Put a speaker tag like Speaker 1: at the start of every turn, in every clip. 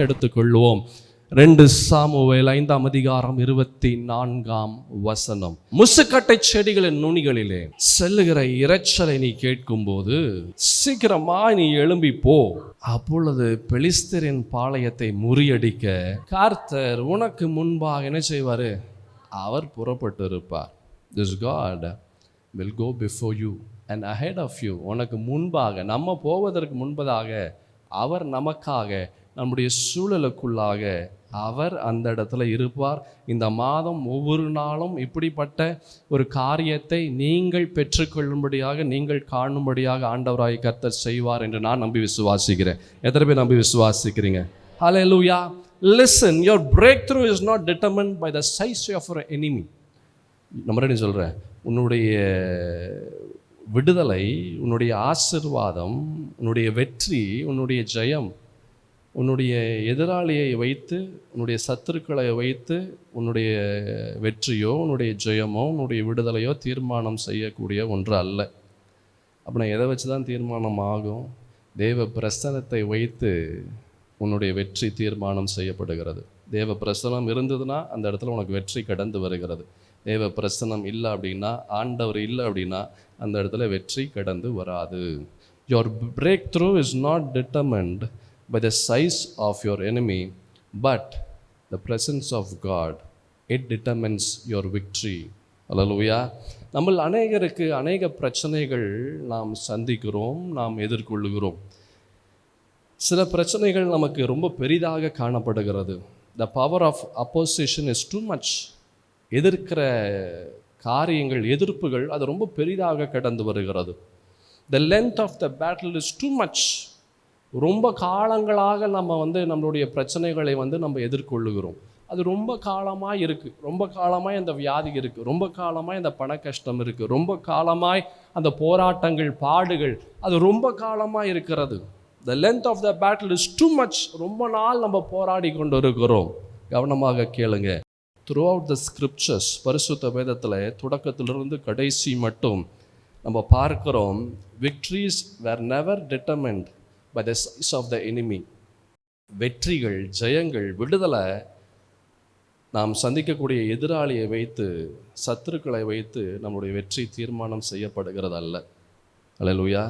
Speaker 1: எடுத்துக்கொள்வோம். 2 சாமுவேல் 5:24. முசுக்கட்டை செடிகளின் நுனிகளிலே செல்லுகிற இரைச்சலை நீ கேட்கும்போது சீக்கிரமா நீ எழும்பி போ. அப்பொழுது பெலிஸ்தரின் பாளையத்தை முறியடிக்க கர்த்தர் உனக்கு முன்பாக என்ன செய்வாரு? அவர் புறப்பட்டு இருப்பார். This God will go before you and ahead of you. உனக்கு முன்பாக, நம்ம போவதற்கு முன்பதாக அவர் நமக்காக, நம்முடைய சூழலுக்குள்ளாக அவர் அந்த இடத்துல இருப்பார். இந்த மாதம் ஒவ்வொரு நாளும் இப்படிப்பட்ட ஒரு காரியத்தை நீங்கள் பெற்றுக்கொள்ளும்படியாக, நீங்கள் காணும்படியாக ஆண்டவராய் கர்த்தர் செய்வார் என்று நான் நம்பி விசுவாசிக்கிறேன். எத்தனை பேர் நம்பி விசுவாசிக்கிறீங்க? ஹல்லேலூயா. Listen, your breakthrough is not determined by the size of your enemy. நம்ம சொல்கிறேன், உன்னுடைய விடுதலை, உன்னுடைய ஆசீர்வாதம், உன்னுடைய வெற்றி, உன்னுடைய ஜெயம் உன்னுடைய எதிராளியை வைத்து, உன்னுடைய சத்துருக்களை வைத்து உன்னுடைய வெற்றியோ உன்னுடைய ஜெயமோ உன்னுடைய விடுதலையோ தீர்மானம் செய்யக்கூடிய ஒன்று அல்ல. அப்படின்னா எதை வச்சு தான் தீர்மானம் ஆகும்? தேவ பிரசன்னத்தை வைத்து உன்னுடைய வெற்றி தீர்மானம் செய்யப்படுகிறது. தேவ பிரசன்னம் இருந்ததுன்னா அந்த இடத்துல உனக்கு வெற்றி கடந்து வருகிறது. தேவ பிரசன்னம் இல்லை அப்படின்னா, ஆண்டவர் இல்லை அப்படின்னா அந்த இடத்துல வெற்றி கடந்து வராது. Your breakthrough is not determined by the size of your enemy, but the presence of God. It determines your victory. Hallelujah. நம்ம அநேகருக்கு அநேக பிரச்சனைகள் நாம் சந்திக்கிறோம், நாம் எதிர்கொள்ளுகிறோம். சில பிரச்சனைகள் நமக்கு ரொம்ப பெரிதாக காணப்படுகிறது. The power of opposition is too much. எதிர்க்கிற காரியங்கள், எதிர்ப்புகள் அது ரொம்ப பெரிதாக கடந்து வருகிறது. The length of the battle is too much. ரொம்ப காலங்களாக நம்ம நம்மளுடைய பிரச்சனைகளை நம்ம எதிர்கொள்ளுகிறோம். அது ரொம்ப காலமாக இருக்குது, ரொம்ப காலமாய் அந்த வியாதி இருக்குது, ரொம்ப காலமாய் அந்த பண கஷ்டம் இருக்குது, ரொம்ப காலமாய் அந்த போராட்டங்கள், பாடுகள் அது ரொம்ப காலமாக இருக்கிறது. The length of the battle is too much. ரொம்ப நாள் நம்ம போராடி கொண்டு இருக்கிறோம். கவனமாக கேளுங்க. Throughout the scriptures, பரிசுத்த வேதத்தில் தொடக்கத்திலிருந்து கடைசி மட்டும் நம்ம பார்க்கிறோம், victories were never determined by the size of the enemy. வெற்றிகள், ஜெயங்கள், விடுதலை நாம் சந்திக்கக்கூடிய எதிராளியை வைத்து, சத்துருக்களை வைத்து நம்முடைய வெற்றி தீர்மானம் செய்யப்படுகிறது அல்ல. அல்லேலூயா.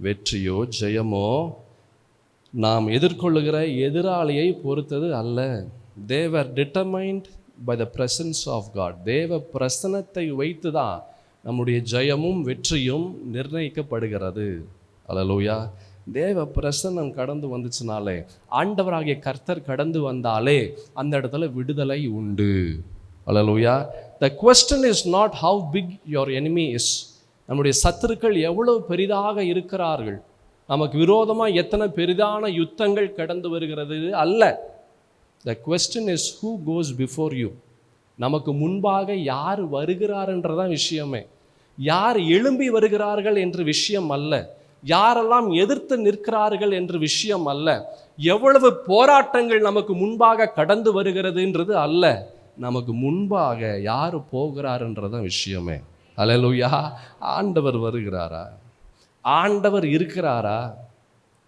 Speaker 1: வெற்றியோ ஜெயமோ நாம் எதிர்கொள்ளுகிற எதிராளியை பொறுத்தது அல்ல. They were determined by the presence of God. தேவ பிரசன்னத்தை வைத்து தான் நம்முடைய ஜெயமும் வெற்றியும் நிர்ணயிக்கப்படுகிறது. அல்லேலூயா. தேவ பிரசன்னம் கடந்து வந்துச்சுனாலே, ஆண்டவராகிய கர்த்தர் கடந்து வந்தாலே அந்த இடத்துல விடுதலை உண்டு. அல்லேலூயா. The question is not how big your enemy is. நம்முடைய சத்துருக்கள் எவ்வளவு பெரிதாக இருக்கிறார்கள், நமக்கு விரோதமாக எத்தனை பெரிதான யுத்தங்கள் கடந்து வருகிறது அல்ல. The question is who goes before you. நமக்கு முன்பாக யார் வருகிறார்ன்றதான் விஷயமே. யார் எழும்பி வருகிறார்கள் என்ற விஷயம் அல்ல, யாரெல்லாம் எதிர்த்து நிற்கிறார்கள் என்ற விஷயம் அல்ல, எவ்வளவு போராட்டங்கள் நமக்கு முன்பாக கடந்து வருகிறதுன்றது அல்ல, நமக்கு முன்பாக யார் போகிறாருன்றதான் விஷயமே. அல்லேலூயா. ஆண்டவர் வருகிறாரா? ஆண்டவர் இருக்கிறாரா?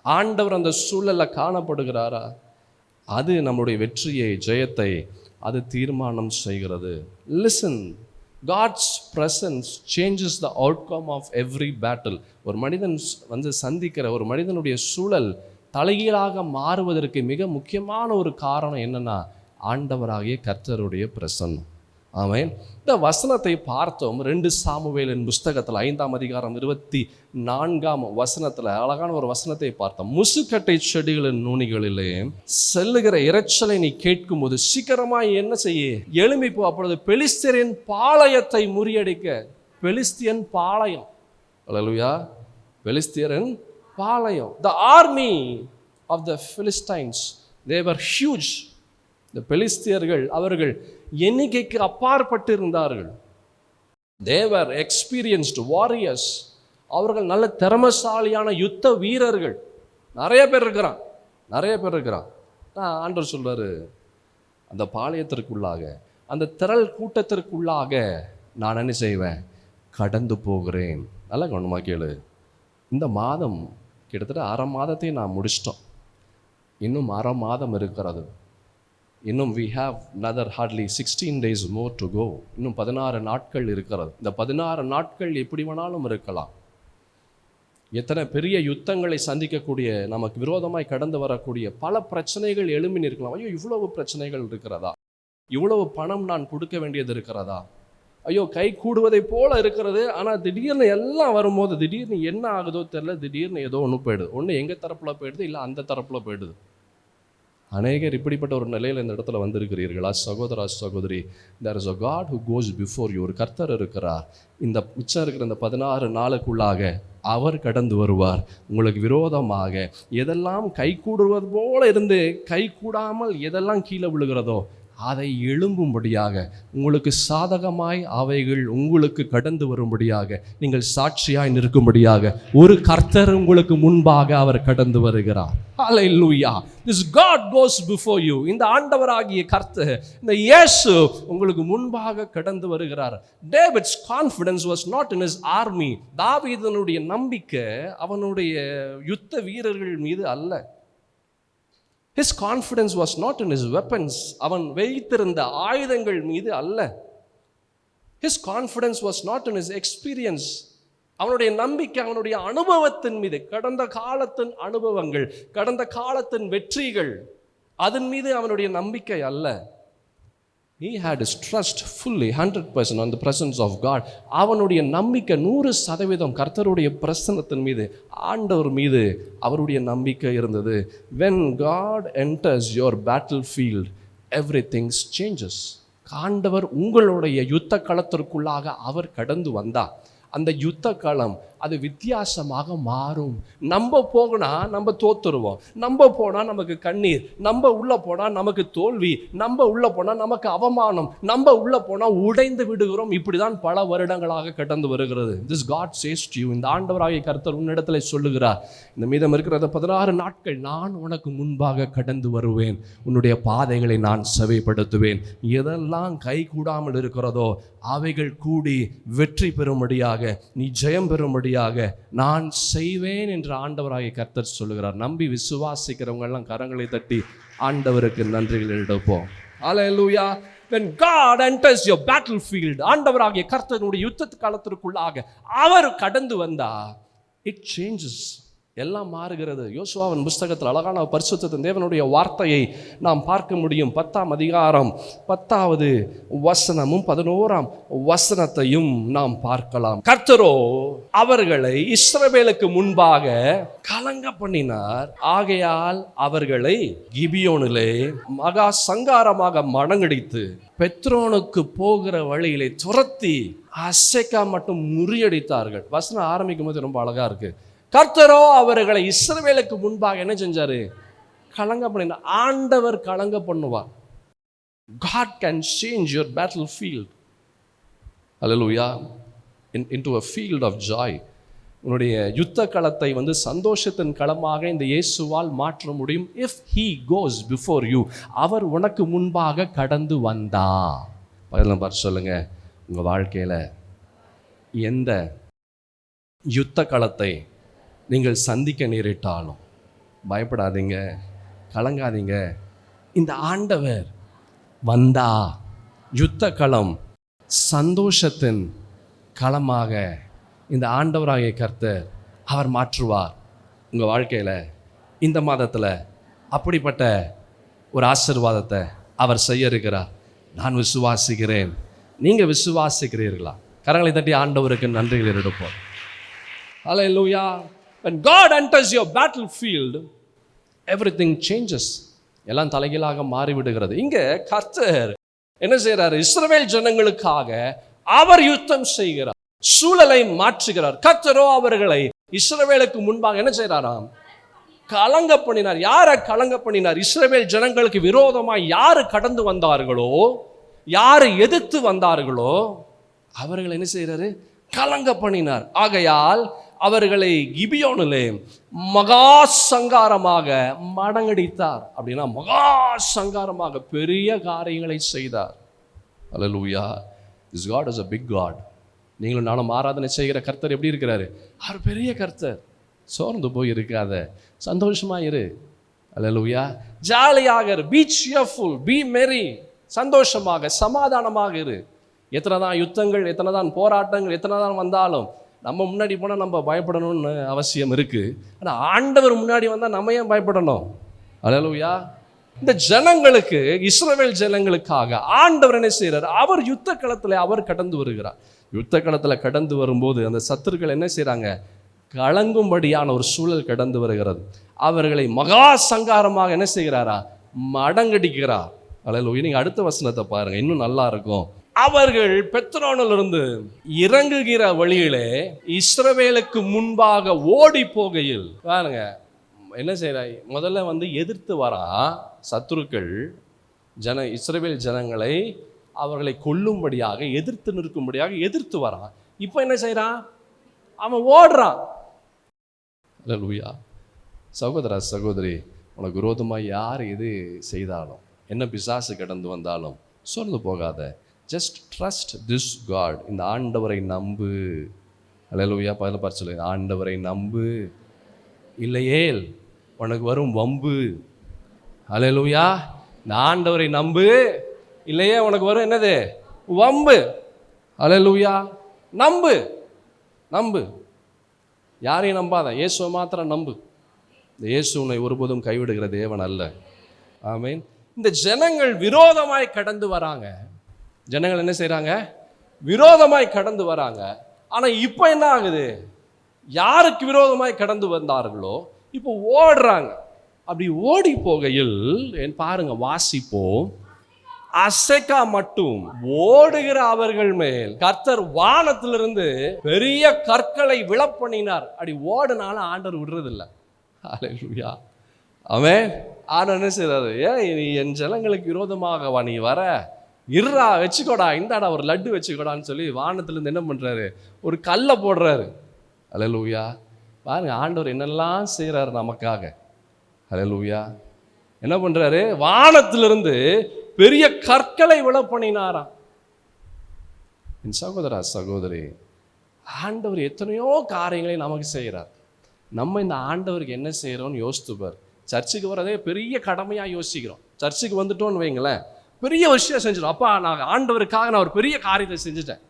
Speaker 1: ஆண்டவர் அந்த சூழலில் காணப்படுகிறாரா? அது நம்முடைய வெற்றியை, ஜெயத்தை அது தீர்மானம் செய்கிறது. Listen, God's presence changes the outcome of every battle. ஒரு மனிதன் சந்திக்கிற ஒரு மனிதனுடைய சூழல் தலைகீழாக மாறுவதற்கு மிக முக்கியமான ஒரு காரணம் என்னன்னா, ஆண்டவராகிய கர்த்தருடைய பிரசன்னம். ஆமென். இந்த வசனத்தை பார்த்தோம் 2 சாமுவேலின் புஸ்தகத்தில் 5:24 அழகான ஒரு வசனத்தை பார்த்தோம். முசுக்கட்டை செடிகளின் நுனிகளிலே செல்லுகிற இரைச்சலை நீ கேட்கும் போது சீக்கிரமாய் என்ன செய்ய? எழும்பி போ. அப்பொழுது பெலிஸ்தரின் பாளையத்தை முறியடிக்க. பெலிஸ்தியன் பாளையம். அல்லேலூயா. பெலிஸ்தியரின் பாளையம். The army of the Philistines, they were huge. இந்த பெலிஸ்தியர்கள் அவர்கள் எண்ணிக்கைக்கு அப்பாற்பட்டு இருந்தார்கள். They were experienced warriors. அவர்கள் நல்ல திறமசாலியான யுத்த வீரர்கள். நிறைய பேர் இருக்கிறான். ஆண்டவர் சொல்றாரு, அந்த பாளையத்திற்குள்ளாக, அந்த திரள் கூட்டத்திற்குள்ளாக நான் என்ன செய்வேன்? கடந்து போகிறேன். நல்லா கவனமாக கேளு. இந்த மாதம் கிட்டத்தட்ட 1/2 மாதத்தை நான் முடிச்சிட்டோம். இன்னும் 1/2 மாதம் இருக்கிறது. இன்னும் we have another hardly 16 days more to go. இன்னும் 16 நாட்கள் இருக்கிறது. இந்த 16 நாட்கள் எப்படி வேணாலும் இருக்கலாம். எத்தனை பெரிய யுத்தங்களை சந்திக்கக்கூடிய, நமக்கு விரோதமாய் கடந்து வரக்கூடிய பல பிரச்சனைகள் எழும்பி நிற்கலாம். ஐயோ, இவ்வளவு பிரச்சனைகள் இருக்கிறதா? இவ்வளவு பணம் நான் கொடுக்க வேண்டியது இருக்கிறதா? ஐயோ, கை கூடுவதை போல இருக்கிறது. ஆனால் திடீர்னு எல்லாம் வரும்போது திடீர்னு என்ன ஆகுதோ தெரியல, திடீர்னு ஏதோ ஒன்று போயிடுது. ஒன்று எங்கள் தரப்பில் போயிடுது, இல்லை அந்த தரப்பில் போயிடுது. அநேகர் இப்படிப்பட்ட ஒரு நிலையில் இந்த இடத்துல வந்திருக்கிறீர்களா? சகோதரா, சகோதரி, there is a God who goes before you. ஒரு கர்த்தர் இருக்கிறார். இந்த மிச்சம் இருக்கிற இந்த 16 நாளுக்குள்ளாக அவர் கடந்து வருவார். உங்களுக்கு விரோதமாக எதெல்லாம் கை கூடுவது போல இருந்து கை கூடாமல் எதெல்லாம் கீழே விழுகிறதோ அதை எழும்பும்படியாக, உங்களுக்கு சாதகமாய் அவைகள் உங்களுக்கு கடந்து வரும்படியாக, நீங்கள் சாட்சியாய் நிற்கும்படியாக ஒரு கர்த்தர் உங்களுக்கு முன்பாக அவர் கடந்து வருகிறார். Hallelujah. This God goes before you. இந்த ஆண்டவராகிய கர்த்தர், இந்த இயேசு உங்களுக்கு முன்பாக கடந்து வருகிறார். David's confidence was not in his army. தாவீதனுடைய நம்பிக்கை அவனுடைய யுத்த வீரர்கள் மீது அல்ல. His confidence was not in his weapons. அவன் வைத்திருந்த ஆயுதங்கள் மீது அல்ல. His confidence was not in his experience. அவனுடைய நம்பிக்கை அவனுடைய அனுபவத்தின் மீது, கடந்த காலத்தின் அனுபவங்கள், கடந்த காலத்தின் வெற்றிகள், அதன் மீது அவனுடைய நம்பிக்கை அல்ல. He had his trust fully 100% on the presence of God. அவனுடைய நம்பிக்கை 100% கர்த்தருடைய பிரசன்னத்தின் மீது, ஆண்டவர் மீது அவருடைய நம்பிக்கை இருந்தது. When God enters your battlefield, everything changes. ஆண்டவர் உங்களுடைய யுத்த களத்திற்குள்ளாக அவர் கடந்து வந்தார். அந்த யுத்த களம் அது வித்தியாசமாக மாறும். நம்ம போனா நம்ம தோத்துருவோம், நம்ம போனால் நமக்கு கண்ணீர், நம்ம உள்ளே போனால் நமக்கு தோல்வி, நம்ம உள்ளே போனால் நமக்கு அவமானம், நம்ம உள்ளே போனால் உடைந்து விடுகிறோம். இப்படி தான் பல வருடங்களாக கடந்து வருகிறது. This God says to you. இந்த ஆண்டவராகிய கர்த்தர் உன்னிடத்தில் சொல்லுகிறார், இந்த மீதம் இருக்கிற 16 நாட்கள் நான் உனக்கு முன்பாக கடந்து வருவேன், உன்னுடைய பாதைகளை நான் செவைப்படுத்துவேன். எதெல்லாம் கை கூடாமல் இருக்கிறதோ அவைகள் கூடி வெற்றி பெறும்படியாக, நீ ஜெயம் பெறும்படியாக நான் செய்வேன் என்று ஆண்டவராகிய கர்த்தர் சொல்லுகிறார். நம்பி விசுவாசிக்கிறவங்க எல்லாம் கரங்களை தட்டி ஆண்டவருக்கு நன்றிகள் எடுப்போம். Hallelujah. When God enters your battlefield, ஆண்டவராகிய கர்த்தருடைய யுத்த காலத்திற்குள்ளாக அவர் கடந்து வந்தா, it changes. எல்லாம் மாறுகிறது. யோசுவாவின் புஸ்தகத்தில் அழகான பரிசுத்தத்தின் தேவனுடைய வார்த்தையை நாம் பார்க்க முடியும். 10ஆம் அதிகாரம் 10வது வசனமும் 11ஆம் வசனத்தையும் நாம் பார்க்கலாம். கர்த்தரோ அவர்களை இஸ்ரவேலுக்கு முன்பாக கலங்க பண்ணினார். ஆகையால் அவர்களை கிபியோனிலே மகா சங்காரமாக மடங்கடித்து பெத்ரோனுக்கு போகிற வழியிலே துரத்தி அசேக்கா மட்டும் முறியடித்தார்கள். வசனம் ஆரம்பிக்கும் போது ரொம்ப அழகா இருக்கு. கர்த்தரோ அவர்களை இஸ்ரவேலுக்கு முன்பாக என்ன செஞ்சாரு? கலங்க பண்ணினார். ஆண்டவர் கலங்க பண்ணுவார். God can change your battlefield. Hallelujah. Into a field of joy. உன்னுடைய யுத்த களத்தை சந்தோஷத்தின் களமாக இந்த இயேசுவால் மாற்ற முடியும். If he goes before you, அவர் உனக்கு முன்பாக கடந்து வந்தா. பக்கத்தில் பார்த்து சொல்லுங்க, உங்க வாழ்க்கையில எந்த யுத்த களத்தை நீங்கள் சந்திக்க நேரிட்டாலும் பயப்படாதீங்க, கலங்காதீங்க. இந்த ஆண்டவர் வந்தா யுத்த களம் சந்தோஷத்தின் களமாக இந்த ஆண்டவராகிய கர்த்தர் அவர் மாற்றுவார். உங்கள் வாழ்க்கையில் இந்த மாதத்தில் அப்படிப்பட்ட ஒரு ஆசீர்வாதத்தை அவர் செய்ய இருக்கிறார். நான் விசுவாசிக்கிறேன். நீங்கள் விசுவாசிக்கிறீர்களா? கரங்களை தட்டி ஆண்டவருக்கு நன்றிகள் எடுப்போம். Hallelujah. When God enters your battlefield, everything changes. எல்லாம் தலைகீழாக மாறிவிடுகிறது. இங்க கர்த்தர் என்ன செய்கிறார்? இஸ்ரவேல் ஜனங்களுக்காக அவர் யுத்தம் செய்கிறார், சூழலை மாற்றுகிறார். கர்த்தரோ அவர்களை இஸ்ரவேலுக்கு முன்பாக என்ன செய்கிறாராம்? கலங்க பண்ணினார். யாரை கலங்க பண்ணினார்? இஸ்ரவேல் ஜனங்களுக்கு விரோதமாக யாரு கடந்து வந்தார்களோ, யாரு எதிர்த்து வந்தார்களோ அவர்கள் என்ன செய்கிறாரு? கலங்க பண்ணினார். ஆகையால் அவர்களை கிபியோனிலே மகா சங்காரமாக மடங்கடித்தார். அப்படின்னா மகா சங்காரமாக பெரிய காரியங்களை செய்தார். Hallelujah. This God is a big God. நீங்களும் நானும் ஆராதனை செய்கிற கர்த்தர் எப்படி இருக்கிறாரு? அவர் பெரிய கர்த்தர். சோர்ந்து போய் இருக்காத, சந்தோஷமா இரு. அல்லேலூயா. ஜாலியாக இரு, பி சியர்ஃபுல், பி மெரி, சந்தோஷமாக சமாதானமாக இரு. எத்தனை தான் யுத்தங்கள், எத்தனை தான் போராட்டங்கள், எத்தனை தான் வந்தாலும் நம்ம முன்னாடி போனால் நம்ம பயப்படணும்னு அவசியம் இருக்குது. ஆனால் ஆண்டவர் முன்னாடி வந்தால் நம்ம ஏன் பயப்படணும்? அல்லேலூயா. இந்த ஜனங்களுக்கு, இஸ்ரவேல் ஜனங்களுக்காக ஆண்டவர் என்ன செய்கிறார்? அவர் யுத்த களத்தில் அவர் கடந்து வருகிறார். யுத்த களத்தில் கடந்து வரும்போது அந்த சத்துருக்கள் என்ன செய்கிறாங்க? கலங்கும்படியான ஒரு சூழல் கடந்து வருகிறது. அவர்களை மகா சங்காரமாக என்ன செய்கிறாரா? மடங்கடிக்கிறார். அல்லேலூயா. நீங்கள் அடுத்த வசனத்தை பாருங்கள், இன்னும் நல்லா இருக்கும். அவர்கள் பெத்ரோனிலிருந்து இறங்குகிற வழியிலே இஸ்ரவேலுக்கு முன்பாக ஓடி போகையில், பாருங்க என்ன செய்கிறாய்? முதல்ல எதிர்த்து வரா சத்துருக்கள் இஸ்ரவேல் ஜனங்களை அவர்களை கொல்லும்படியாக, எதிர்த்து நிற்கும்படியாக எதிர்த்து வரான். இப்போ என்ன செய்கிறான்? அவன் ஓடுறான். அல்லேலூயா. சகோதரா சகோதரி, உனக்கு விரோதமாக யார் எது செய்தாலும், என்ன பிசாசு கடந்து வந்தாலும் சோர்ந்து போகாத. Just trust this God. இந்த ஆண்டவரை நம்பு. அல்லேலூயா. பதில் பார்த்து சொல்லு, ஆண்டவரை நம்பு, இல்லையேல் உனக்கு வரும் வம்பு. அல்லேலூயா. இந்த ஆண்டவரை நம்பு, இல்லையே உனக்கு வரும் என்னது? வம்பு. அல்லேலூயா. நம்பு, நம்பு. யாரையும் நம்பாத, இயேசுவை மாத்திரம் நம்பு. இந்த இயேசு உன்னை ஒருபோதும் கைவிடுகிற தேவன் அல்ல. ஆமென். இந்த ஜனங்கள் விரோதமாய் கடந்து வராங்க. ஜனங்கள் என்ன செய்கிறாங்க? விரோதமாய் கடந்து வராங்க. ஆனால் இப்போ என்ன ஆகுது? யாருக்கு விரோதமாய் கடந்து வந்தார்களோ இப்போ ஓடுறாங்க. அப்படி ஓடி போகையில் பாருங்க, வாசிப்போம். அசைக்கா மட்டும் ஓடுகிற அவர்கள் மேல் கர்த்தர் வானத்திலிருந்து பெரிய கற்களை விழப்பண்ணினார். அப்படி ஓடுனாலும் ஆண்டவர் விடுறதில்லை. அல்லேலூயா. அவன் ஆண்டவர் என்ன செய்றாரு? நீ என் ஜனங்களுக்கு விரோதமாகவா நீ வர? இருறா, வச்சுக்கோடா, இந்தாடா ஒரு லட்டு வச்சுக்கோடான்னு சொல்லி வானத்திலிருந்து என்ன பண்ணுறாரு? ஒரு கல்லை போடுறாரு. அல்லேலூயா. பாருங்க ஆண்டவர் என்னெல்லாம் செய்கிறாரு நமக்காக. அல்லேலூயா. என்ன பண்ணுறாரு? வானத்திலிருந்து பெரிய கற்களை விழப்பண்ணினாராம். என் சகோதரா சகோதரி, ஆண்டவர் எத்தனையோ காரியங்களை நமக்கு செய்கிறார். நம்ம இந்த ஆண்டவருக்கு என்ன செய்கிறோம்னு யோசித்துப்பார். சர்ச்சுக்கு வரதே பெரிய கடமையாக யோசிக்கிறோம். சர்ச்சுக்கு வந்துட்டோன்னு வைங்களேன், பெரிய விஷயம் செஞ்சிடும். அப்பா நான் ஆண்டவருக்காக நான் ஒரு பெரிய காரியத்தை செஞ்சுட்டேன்.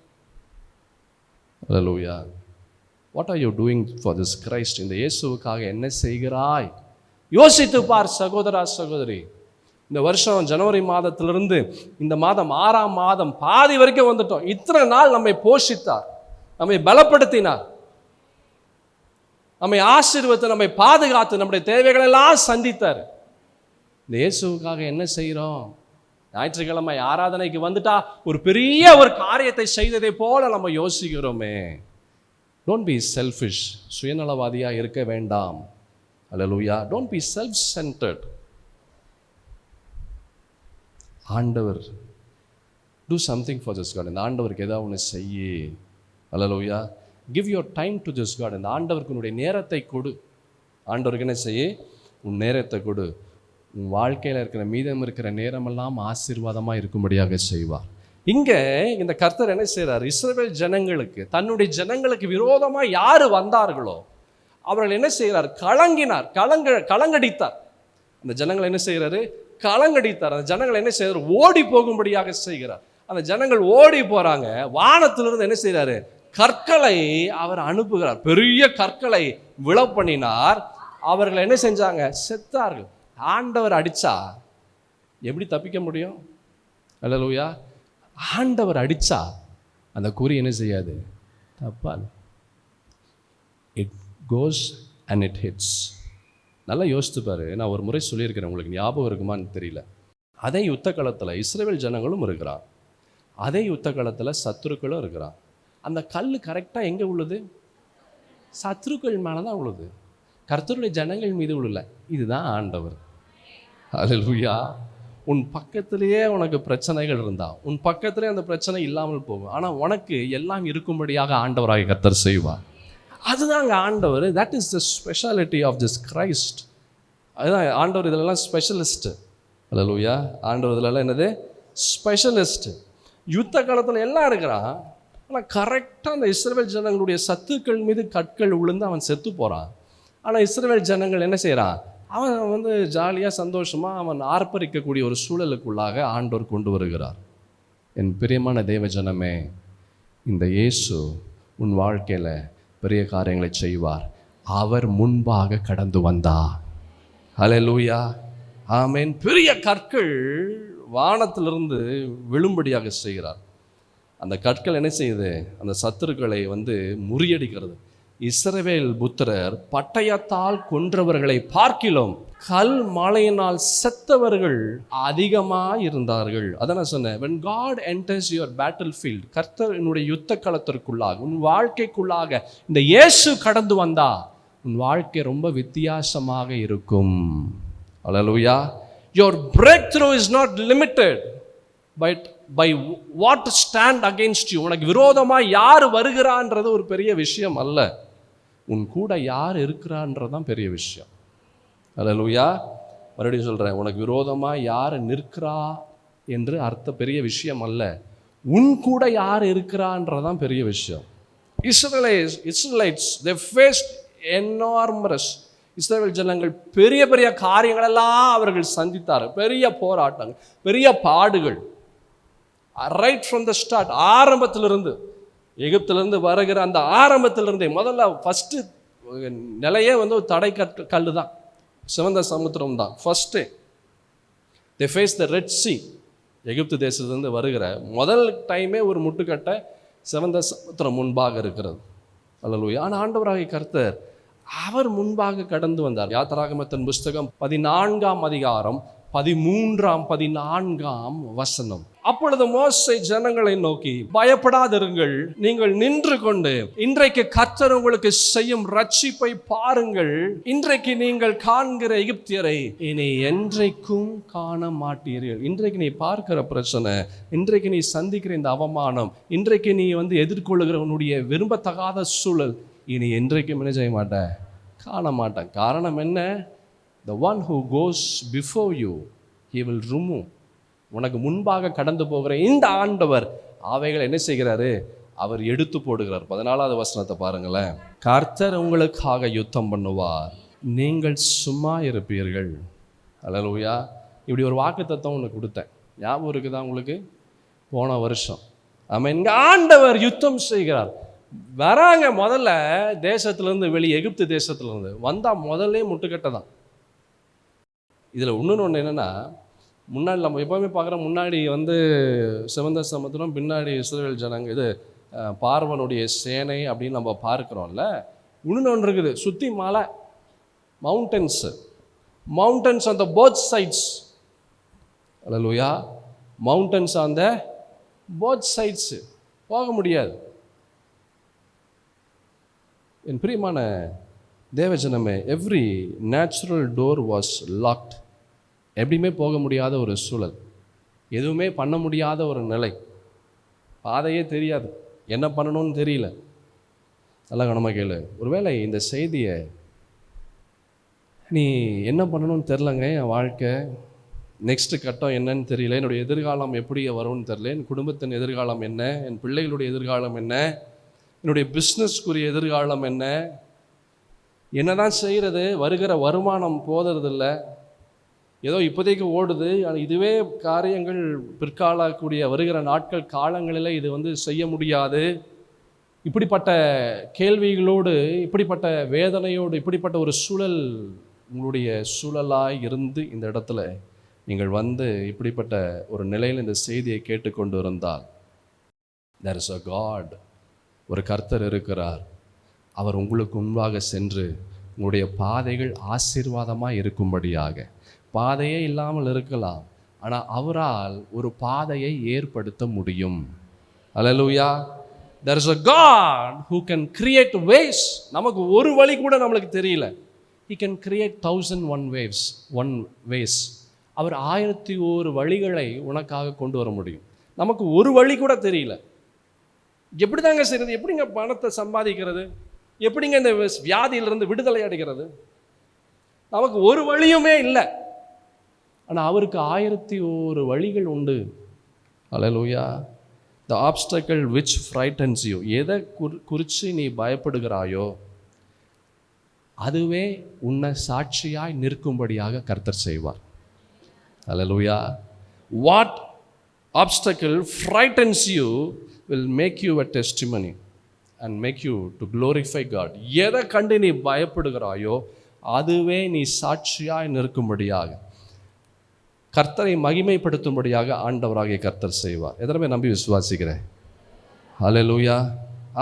Speaker 1: அல்லேலூயா. What are you doing for this Christ? இந்த இயேசுவுக்காக என்ன செய்கிறாய்? யோசித்து பார் சகோதரா சகோதரி. இந்த வருஷம் ஜனவரி மாதத்திலிருந்து இந்த மாதம் 6ஆம் மாதம் பாதி வரைக்கும் வந்துட்டோம். இத்தனை நாள் நம்மை போஷித்தார், நம்மை பலப்படுத்தினார், நம்மை ஆசீர்வதித்து, நம்மை பாதுகாத்து, நம்முடைய தேவைகள் எல்லாம் சந்தித்தார். இந்த இயேசுவுக்காக என்ன செய்கிறோம்? ஞாயிற்றுக்கிழமை ஆராதனைக்கு வந்துட்டா ஒரு பெரிய ஒரு காரியத்தை செய்ததை போல நம்ம யோசிக்கிறோமே. Don't be selfish. சுயநலவாதியாக இருக்க வேண்டாம். அல்லேலூயா. Don't be self centred. ஆண்டவர் do something for this God. இந்த ஆண்டவருக்கு ஏதாவது ஒன்று செய்ய. அல்லேலூயா. Give your time to this God. இந்த ஆண்டவருக்கு உன்னுடைய நேரத்தை கொடு. ஆண்டவருக்கு என்ன செய்ய? உன் நேரத்தை கொடு. உன் வாழ்க்கையில் இருக்கிற மீதம் இருக்கிற நேரமெல்லாம் ஆசீர்வாதமாக இருக்கும்படியாக செய்வார். இங்கே இந்த கர்த்தர் என்ன செய்கிறார்? இஸ்ரவேல் ஜனங்களுக்கு, தன்னுடைய ஜனங்களுக்கு விரோதமாக யார் வந்தார்களோ அவர்கள் என்ன செய்கிறார்? கலங்கடித்தார். அந்த ஜனங்கள் என்ன செய்கிறாரு? கலங்கடித்தார். அந்த ஜனங்கள் என்ன செய்கிறார்? ஓடி போகும்படியாக செய்கிறார். அந்த ஜனங்கள் ஓடி போகிறாங்க. வானத்திலிருந்து என்ன செய்கிறாரு? கற்களை அவர் அனுப்புகிறார். பெரிய கற்களை விழப்பண்ணினார். அவர்கள் என்ன செஞ்சாங்க? செத்தார்கள். ஆண்டவர் அடித்தா எப்படி தப்பிக்க முடியும்? அல்லேலூயா. ஆண்டவர் அடித்தா அந்த குறி என்ன செய்யாது? தப்பாது. It goes and it hits. நல்லா யோசித்து பாரு. நான் ஒரு முறை சொல்லியிருக்கிறேன், உங்களுக்கு ஞாபகம் இருக்குமான்னு தெரியல. அதே யுத்த களத்தில் இஸ்ரவேல் ஜனங்களும் இருக்கிறான், அதே யுத்த களத்தில் சத்துருக்களும் இருக்கிறான். அந்த கல் கரெக்டாக எங்கே உள்ளது? சத்துருக்கள் மேலே தான் உள்ளது, கர்த்தருடைய ஜனங்கள் மீது உள்ளல. இதுதான் ஆண்டவர். அல்லேலூயா. உன் பக்கத்திலேயே உனக்கு பிரச்சனைகள் இருந்தால் உன் பக்கத்திலே அந்த பிரச்சனை இல்லாமல் போகும். ஆனால் உனக்கு எல்லாம் இருக்கும்படியாக ஆண்டவராக கர்த்தர் செய்வார். அதுதான் அங்கே ஆண்டவர். That is the speciality of this Christ. அதுதான் ஆண்டவர். இதிலெல்லாம் ஸ்பெஷலிஸ்ட்டு. அல்லேலூயா. ஆண்டவர் இதிலெல்லாம் என்னது? ஸ்பெஷலிஸ்ட்டு. யுத்த காலத்தில் எல்லாம் இருக்கிறான். ஆனால் கரெக்டாக அந்த இஸ்ரவேல் ஜனங்களுடைய சத்துக்கள் மீது கற்கள் விழுந்து அவன் செத்து போகிறான். ஆனால் இஸ்ரவேல் ஜனங்கள் என்ன செய்கிறான்? அவன் ஜாலியாக சந்தோஷமாக அவன் ஆர்ப்பரிக்கக்கூடிய ஒரு சூழலுக்குள்ளாக ஆண்டவர் கொண்டு வருகிறார். என் பிரியமான தேவ ஜனமே, இந்த இயேசு உன் வாழ்க்கையில் பெரிய காரியங்களை செய்வார். அவர் முன்பாக கடந்து வந்தார். ஹல்லேலூயா, ஆமென். பெரிய கற்கள் வானத்திலிருந்து விழும்படியாக செய்கிறார். அந்த கற்கள் என்ன செய்யுது? அந்த சத்துருக்களை முறியடிக்கிறது. இஸ்ரவேல் புத்திரர் பட்டயத்தால் கொன்றவர்களை பார்க்கிலும் கல் மழையினால் செத்தவர்கள் அதிகமாக இருந்தார்கள். அதான் நான் சொன்னேன், when God enters your battlefield, கர்த்தர் என்னுடைய யுத்த களத்திற்குள்ளாக உன் வாழ்க்கைக்குள்ளாக இந்த இயேசு கடந்து வந்தா உன் வாழ்க்கை ரொம்ப வித்தியாசமாக இருக்கும். ஹல்லேலூயா. Your breakthrough is not limited by what stand against you. உனக்கு விரோதமாக யார் வருகிறான்றது ஒரு பெரிய விஷயம் அல்ல, உன் கூட யார் இருக்கிறான்றதான் பெரிய விஷயம். ஹல்லேலூயா. மறுபடியும் சொல்கிறேன், உனக்கு விரோதமாக யார் நிற்கிறா என்று பெரிய விஷயம் அல்ல, உன் கூட யார் இருக்கிறான்றதான் பெரிய விஷயம். இஸ்ரேலைட்ஸ் they faced enormous, இஸ்ரவேல் ஜனங்கள் பெரிய பெரிய காரியங்களெல்லாம் அவர்கள் சந்தித்தார். பெரிய போராட்டங்கள், பெரிய பாடுகள். ரைட் ஃப்ரம் த ஸ்டார்ட், ஆரம்பத்திலிருந்து, எகிப்திலிருந்து வருகிற அந்த ஆரம்பத்திலிருந்தே முதல்ல ஃபஸ்ட்டு நிலையே ஒரு தடை கல் தான், சிவந்த சமுத்திரம் தான் first. They face the Red Sea. எகிப்து தேசத்துலேருந்து வருகிற முதல் டைமே ஒரு முட்டுக்கட்டை சிவந்த சமுத்திரம் முன்பாக இருக்கிறது. அல்லேலூயா. ஆனால் ஆண்டவராகிய கர்த்தர் அவர் முன்பாக கடந்து வந்தார். யாத்திராகமத்தின் புஸ்தகம் 14ஆம் அதிகாரம் 13ஆம் 14ஆம் வசனம். அப்பொழுது மோசே ஜனங்களை நோக்கி, பயப்படாதிருங்கள், நீங்கள் நின்று கொண்டு இன்றைக்கு கர்த்தர் உங்களுக்கு செய்யும் ரட்சிப்பை பாருங்கள். இன்றைக்கு நீங்கள் காண்கிற எகிப்தியரை இனி என்றைக்கும் காண மாட்டீர்கள். இன்றைக்கு நீ பார்க்கிற பிரச்சனை, இன்றைக்கு நீ சந்திக்கிற இந்த அவமானம், இன்றைக்கு நீ எதிர்கொள்ளுகிற உன்னுடைய விரும்பத்தகாத சூழல் இனி என்றைக்கும் என்ன செய்ய மாட்டேன், காண மாட்டேன். காரணம் என்ன? The one who goes before you, he will remove. உனக்கு முன்பாக கடந்து போகிற இந்த ஆண்டவர் அவைகளை என்ன செய்கிறாரு? அவர் எடுத்து போடுகிறார். 14ஆவது வசனத்தை பாருங்களேன். கர்த்தர் உங்களுக்காக யுத்தம் பண்ணுவார், நீங்கள் சும்மா இருப்பீர்கள். அல்லேலூயா. இப்படி ஒரு வாக்குத்தத்தம் உனக்கு கொடுத்தேன், ஞாபகம் இருக்குதா உங்களுக்கு? போன வருஷம். ஆமாம், இங்கே ஆண்டவர் யுத்தம் செய்கிறார். வராங்க முதல்ல தேசத்துலேருந்து, வெளியே எகிப்து தேசத்துலேருந்து வந்தால் முதல்ல முட்டுக்கட்டை தான். இதில் ஒன்று என்னென்னா, முன்னாடி நம்ம எப்போவுமே பார்க்குற, முன்னாடி சிவந்த சமுத்திரம், பின்னாடி இஸ்ரவேல் ஜனங்க, பார்வனுடைய சேனை அப்படின்னு நம்ம பார்க்குறோம்ல. ஒன்று இருக்குது, சுற்றி மலை, mountains on the both sides. அல்லேலூயா. Mountains on the both sides. போக முடியாது. என் பிரியமான தேவஜனமே, every natural door was locked. எப்படியுமே போக முடியாத ஒரு சூழல், எதுவுமே பண்ண முடியாத ஒரு நிலை, பாதையே தெரியாது, என்ன பண்ணணும்னு தெரியல. நல்லா கவனமாக கேளு. ஒருவேளை இந்த செய்தியை நீ என்ன பண்ணணும்னு தெரிலங்க, என் வாழ்க்கை நெக்ஸ்ட்டு கட்டம் என்னன்னு தெரியல, என்னுடைய எதிர்காலம் எப்படி வரும்னு தெரியல, என் குடும்பத்தின் எதிர்காலம் என்ன, என் பிள்ளைகளுடைய எதிர்காலம் என்ன, என்னுடைய பிஸ்னஸ்க்குரிய எதிர்காலம் என்ன, என்னதான் செய்கிறது, வருகிற வருமானம் போதுறதில்ல, ஏதோ இப்போதைக்கு ஓடுது, இதுவே காரியங்கள் பிற்காலக்கூடிய வருகிற நாட்கள் காலங்களில் இது செய்ய முடியாது. இப்படிப்பட்ட கேள்விகளோடு, இப்படிப்பட்ட வேதனையோடு, இப்படிப்பட்ட ஒரு சூழல் உங்களுடைய சூழலாய் இருந்து இந்த இடத்துல நீங்கள் இப்படிப்பட்ட ஒரு நிலையில் இந்த செய்தியை கேட்டுக்கொண்டு இருந்தால், there is a God, ஒரு கர்த்தர் இருக்கிறார். அவர் உங்களுக்கு முன்பாக சென்று உங்களுடைய பாதைகள் ஆசீர்வாதமாக இருக்கும்படியாக, பாதையே இல்லாமல் இருக்கலாம், ஆனால் அவரால் ஒரு பாதையை ஏற்படுத்த முடியும். அல்லேலூயா. there is a God who can create ways. நமக்கு ஒரு வழி கூட நம்மளுக்கு தெரியல, he can create 1001 ways. அவர் 1001 வழிகளை உனக்காக கொண்டு வர முடியும். நமக்கு ஒரு வழி கூட தெரியல. எப்படி தாங்க செய்கிறது? எப்படிங்க பணத்தை சம்பாதிக்கிறது? எப்படிங்க இந்த வியாதியிலிருந்து விடுதலை அடைகிறது? நமக்கு ஒரு வழியுமே இல்லை. ஆனால் அவருக்கு 1001 வழிகள் உண்டு. அல்லேலூயா. the obstacle which frightens you, எதை குறித்து நீ பயப்படுகிறாயோ அதுவே உன்னை சாட்சியாய் நிற்கும்படியாக கர்த்தர் செய்வார். ஹல்லேலூயா. What obstacle frightens you will make you a testimony and make you to glorify God. எதை கண்டு நீ பயப்படுகிறாயோ அதுவே நீ சாட்சியாய் நிற்கும்படியாக, கர்த்தரை மகிமைப்படுத்தும்படியாக ஆண்டவராகிய கர்த்தர் செய்வார். எத்தனை பேர் நம்பி விசுவாசிக்கிறேன்? ஹல்லேலூயா,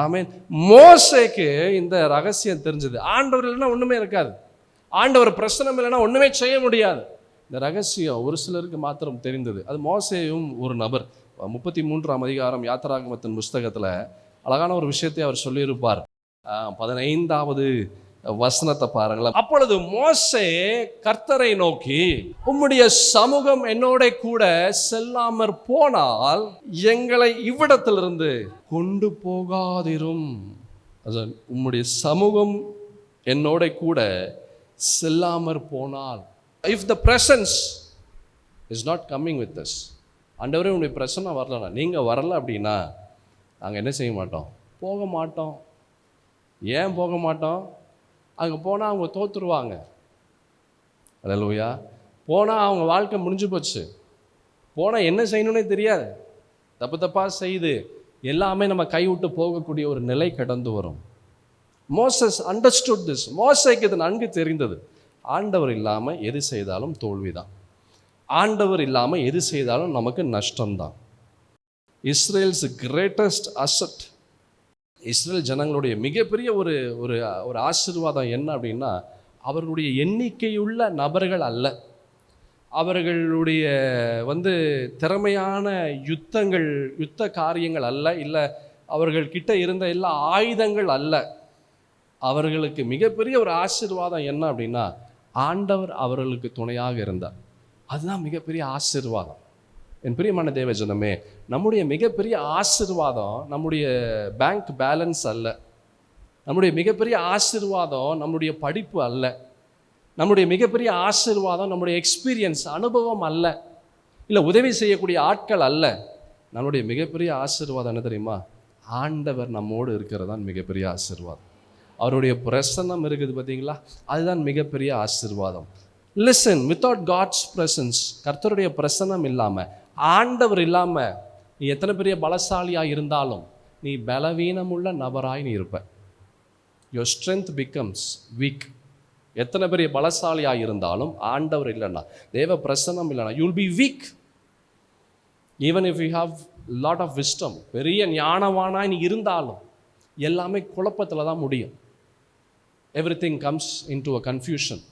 Speaker 1: ஆமென். மோசேக்கு இந்த ரகசியம் தெரிஞ்சது. ஆண்டவர் இல்லைன்னா ஒன்றுமே இருக்காது, ஆண்டவர் பிரசனம் இல்லைன்னா ஒன்றுமே செய்ய முடியாது. இந்த ரகசியம் ஒரு சிலருக்கு மாத்திரம் தெரிந்தது. அது மோசேயும் ஒரு நபர். 33ஆம் அதிகாரம் யாத்திராகமத்தின் புஸ்தகத்தில் அழகான ஒரு விஷயத்தை அவர் சொல்லியிருப்பார். 15வது வசனத்தை பாருங்களேன். அப்பொழுது மோசே கர்த்தரை நோக்கி, உம்முடைய சமூகம் என்னோட கூட செல்லாமற் போனால் எங்களை இவ்விடத்திலிருந்து கொண்டு போகாதிரும். உம்முடைய சமூகம் என்னோட கூட செல்லாமற் போனால், if the presence is not coming with us, ஆண்டவரே உங்களுடைய பிரசன்னம் வரலண்ணா, நீங்கள் வரல அப்படின்னா நாங்கள் என்ன செய்ய மாட்டோம்? போக மாட்டோம். ஏன் போக மாட்டோம்? அங்கே போனால் அவங்க தோற்றுருவாங்க. ஹல்லேலூயா. போனால் அவங்க வாழ்க்கை முடிஞ்சு போச்சு. போனால் என்ன செய்யணுன்னே தெரியாது, தப்பு தப்பாக செய்து எல்லாமே நம்ம கைவிட்டு போகக்கூடிய ஒரு நிலை கடந்து வரும். Moses understood this. மோசேக்கு இது நன்கு தெரிந்தது. ஆண்டவர் இல்லாமல் எது செய்தாலும் தோல்விதான், ஆண்டவர் இல்லாமல் எது செய்தாலும் நமக்கு நஷ்டம்தான். இஸ்ரேல்ஸ் கிரேட்டஸ்ட் அசட், இஸ்ரேல் ஜனங்களுடைய மிகப்பெரிய ஒரு ஒரு ஒரு ஆசீர்வாதம் என்ன அப்படின்னா, அவர்களுடைய எண்ணிக்கையுள்ள நபர்கள் அல்ல, அவர்களுடைய திறமையான யுத்த காரியங்கள் அல்ல, இல்லை அவர்கள்கிட்ட இருந்த எல்லா ஆயுதங்கள் அல்ல. அவர்களுக்கு மிகப்பெரிய ஒரு ஆசீர்வாதம் என்ன அப்படின்னா, ஆண்டவர் அவர்களுக்கு துணையாக இருந்தார். அதுதான் மிகப்பெரிய ஆசீர்வாதம். என் பிரியமான தேவஜனமே, நம்முடைய மிகப்பெரிய ஆசீர்வாதம் நம்முடைய பேங்க் பேலன்ஸ் அல்ல, நம்முடைய மிகப்பெரிய ஆசீர்வாதம் நம்முடைய படிப்பு அல்ல, நம்முடைய மிகப்பெரிய ஆசீர்வாதம் நம்முடைய எக்ஸ்பீரியன்ஸ் அனுபவம் அல்ல, இல்லை உதவி செய்யக்கூடிய ஆட்கள் அல்ல. நம்முடைய மிகப்பெரிய ஆசீர்வாதம் என்ன தெரியுமா? ஆண்டவர் நம்மோடு இருக்கிறது தான் மிகப்பெரிய ஆசீர்வாதம். அவருடைய பிரசன்னம் இருக்குது பார்த்தீங்களா, அதுதான் மிகப்பெரிய ஆசீர்வாதம். லிசன், வித்தவுட் காட்ஸ் பிரசன்ஸ், கர்த்தருடைய பிரசன்னம் இல்லாமல், ஆண்டவர் இல்லாமல் நீ எத்தனை பெரிய பலசாலியாக இருந்தாலும் நீ பலவீனமுள்ள நபராய் நீ இருப்ப. Your strength becomes weak. எத்தனை பெரிய பலசாலியாக இருந்தாலும் ஆண்டவர் இல்லைன்னா, தேவ பிரசன்னம் இல்லைன்னா, you will be weak. Even if you have lot of wisdom, பெரிய ஞானவானாய் நீ இருந்தாலும் எல்லாமே குழப்பத்தில் தான் முடியும். Everything comes into a confusion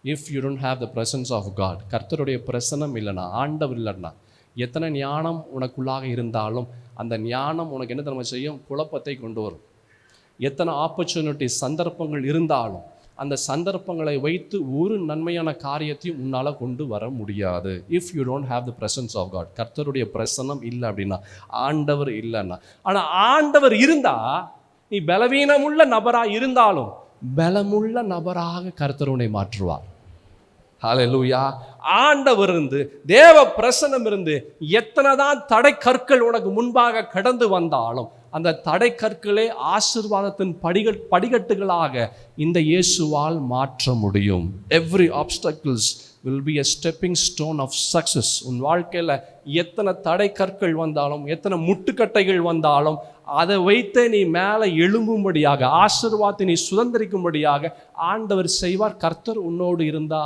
Speaker 1: if you don't have the presence of God. கர்த்தருடைய பிரசன்னம் இல்லைன்னா, ஆண்டவர் இல்லைன்னா, எத்தனை ஞானம் உனக்குள்ளாக இருந்தாலும் அந்த ஞானம் உனக்கு என்ன தெரியுமா செய்யும்? குழப்பத்தை கொண்டு வரும். எத்தனை ஆப்பர்ச்சுனிட்டி சந்தர்ப்பங்கள் இருந்தாலும் அந்த சந்தர்ப்பங்களை வைத்து ஒரு நன்மையான காரியத்தையும் உன்னால் கொண்டு வர முடியாது. If you don't have the presence of God. கர்த்தருடைய பிரசன்னம் இல்லை அப்படின்னா, ஆண்டவர் இல்லைன்னா. ஆனால் ஆண்டவர் இருந்தால் நீ பலவீனமுள்ள நபராக இருந்தாலும் பலமுள்ள நபராக கர்த்தர் உன்னை மாற்றுவார். ஹல்லேலூயா. ஆண்டவர் இருந்து, தேவ பிரசன்னம் இருந்து, எத்தனை தான் தடை கற்கள் உனக்கு முன்பாக கடந்து வந்தாலும் அந்த தடை கற்களே ஆசீர்வாதத்தின் படிக்கட்டுகளாக இந்த இயேசுவால் மாற்ற முடியும். Every obstacles will be a stepping stone of success. உன் வாழ்க்கையில் எத்தனை தடை கற்கள் வந்தாலும், எத்தனை முட்டுக்கட்டைகள் வந்தாலும் அதை வைத்து நீ மேலே எழும்பும்படியாக, ஆசீர்வாதத்தை நீ சுதந்திரிக்கும்படியாக ஆண்டவர் செய்வார். கர்த்தர் உன்னோடு இருந்தா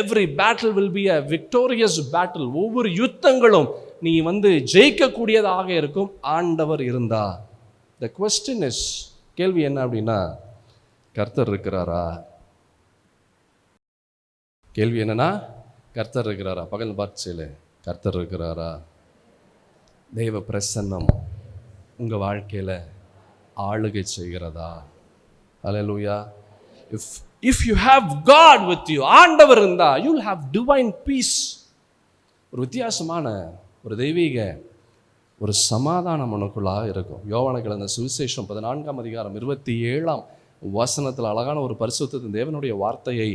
Speaker 1: every battle will be a victorious battle. ஒவ்வொரு யுத்தங்களும் நீ ஜெயிக்கக்கூடியதாக இருக்கும், ஆண்டவர் இருந்தா. The question is, கேள்வி என்ன அப்படின்னா, கர்த்தர் இருக்கிறாரா? கேள்வி என்னன்னா, கர்த்தர் இருக்கிறாரா? பகல் பார்த்து கர்த்தர் இருக்கிறாரா? தெய்வ பிரசன்னம் உங்கள் வாழ்க்கையில் ஆளுகை செய்கிறதா? ஹல்லேலூயா. If you have God with you, ஆண்டவர் இருந்தா, you will have divine peace. ஒரு வித்தியாசமான ஒரு தெய்வீக ஒரு சமாதானம் உனக்குள்ளாக இருக்கும். யோவானுக்கு எழுதின சுவிசேஷம் 14ஆம் அதிகாரம் 27ஆம் வசனத்தில் அழகான ஒரு பரிசுத்தத்தின் தேவனுடைய வார்த்தையை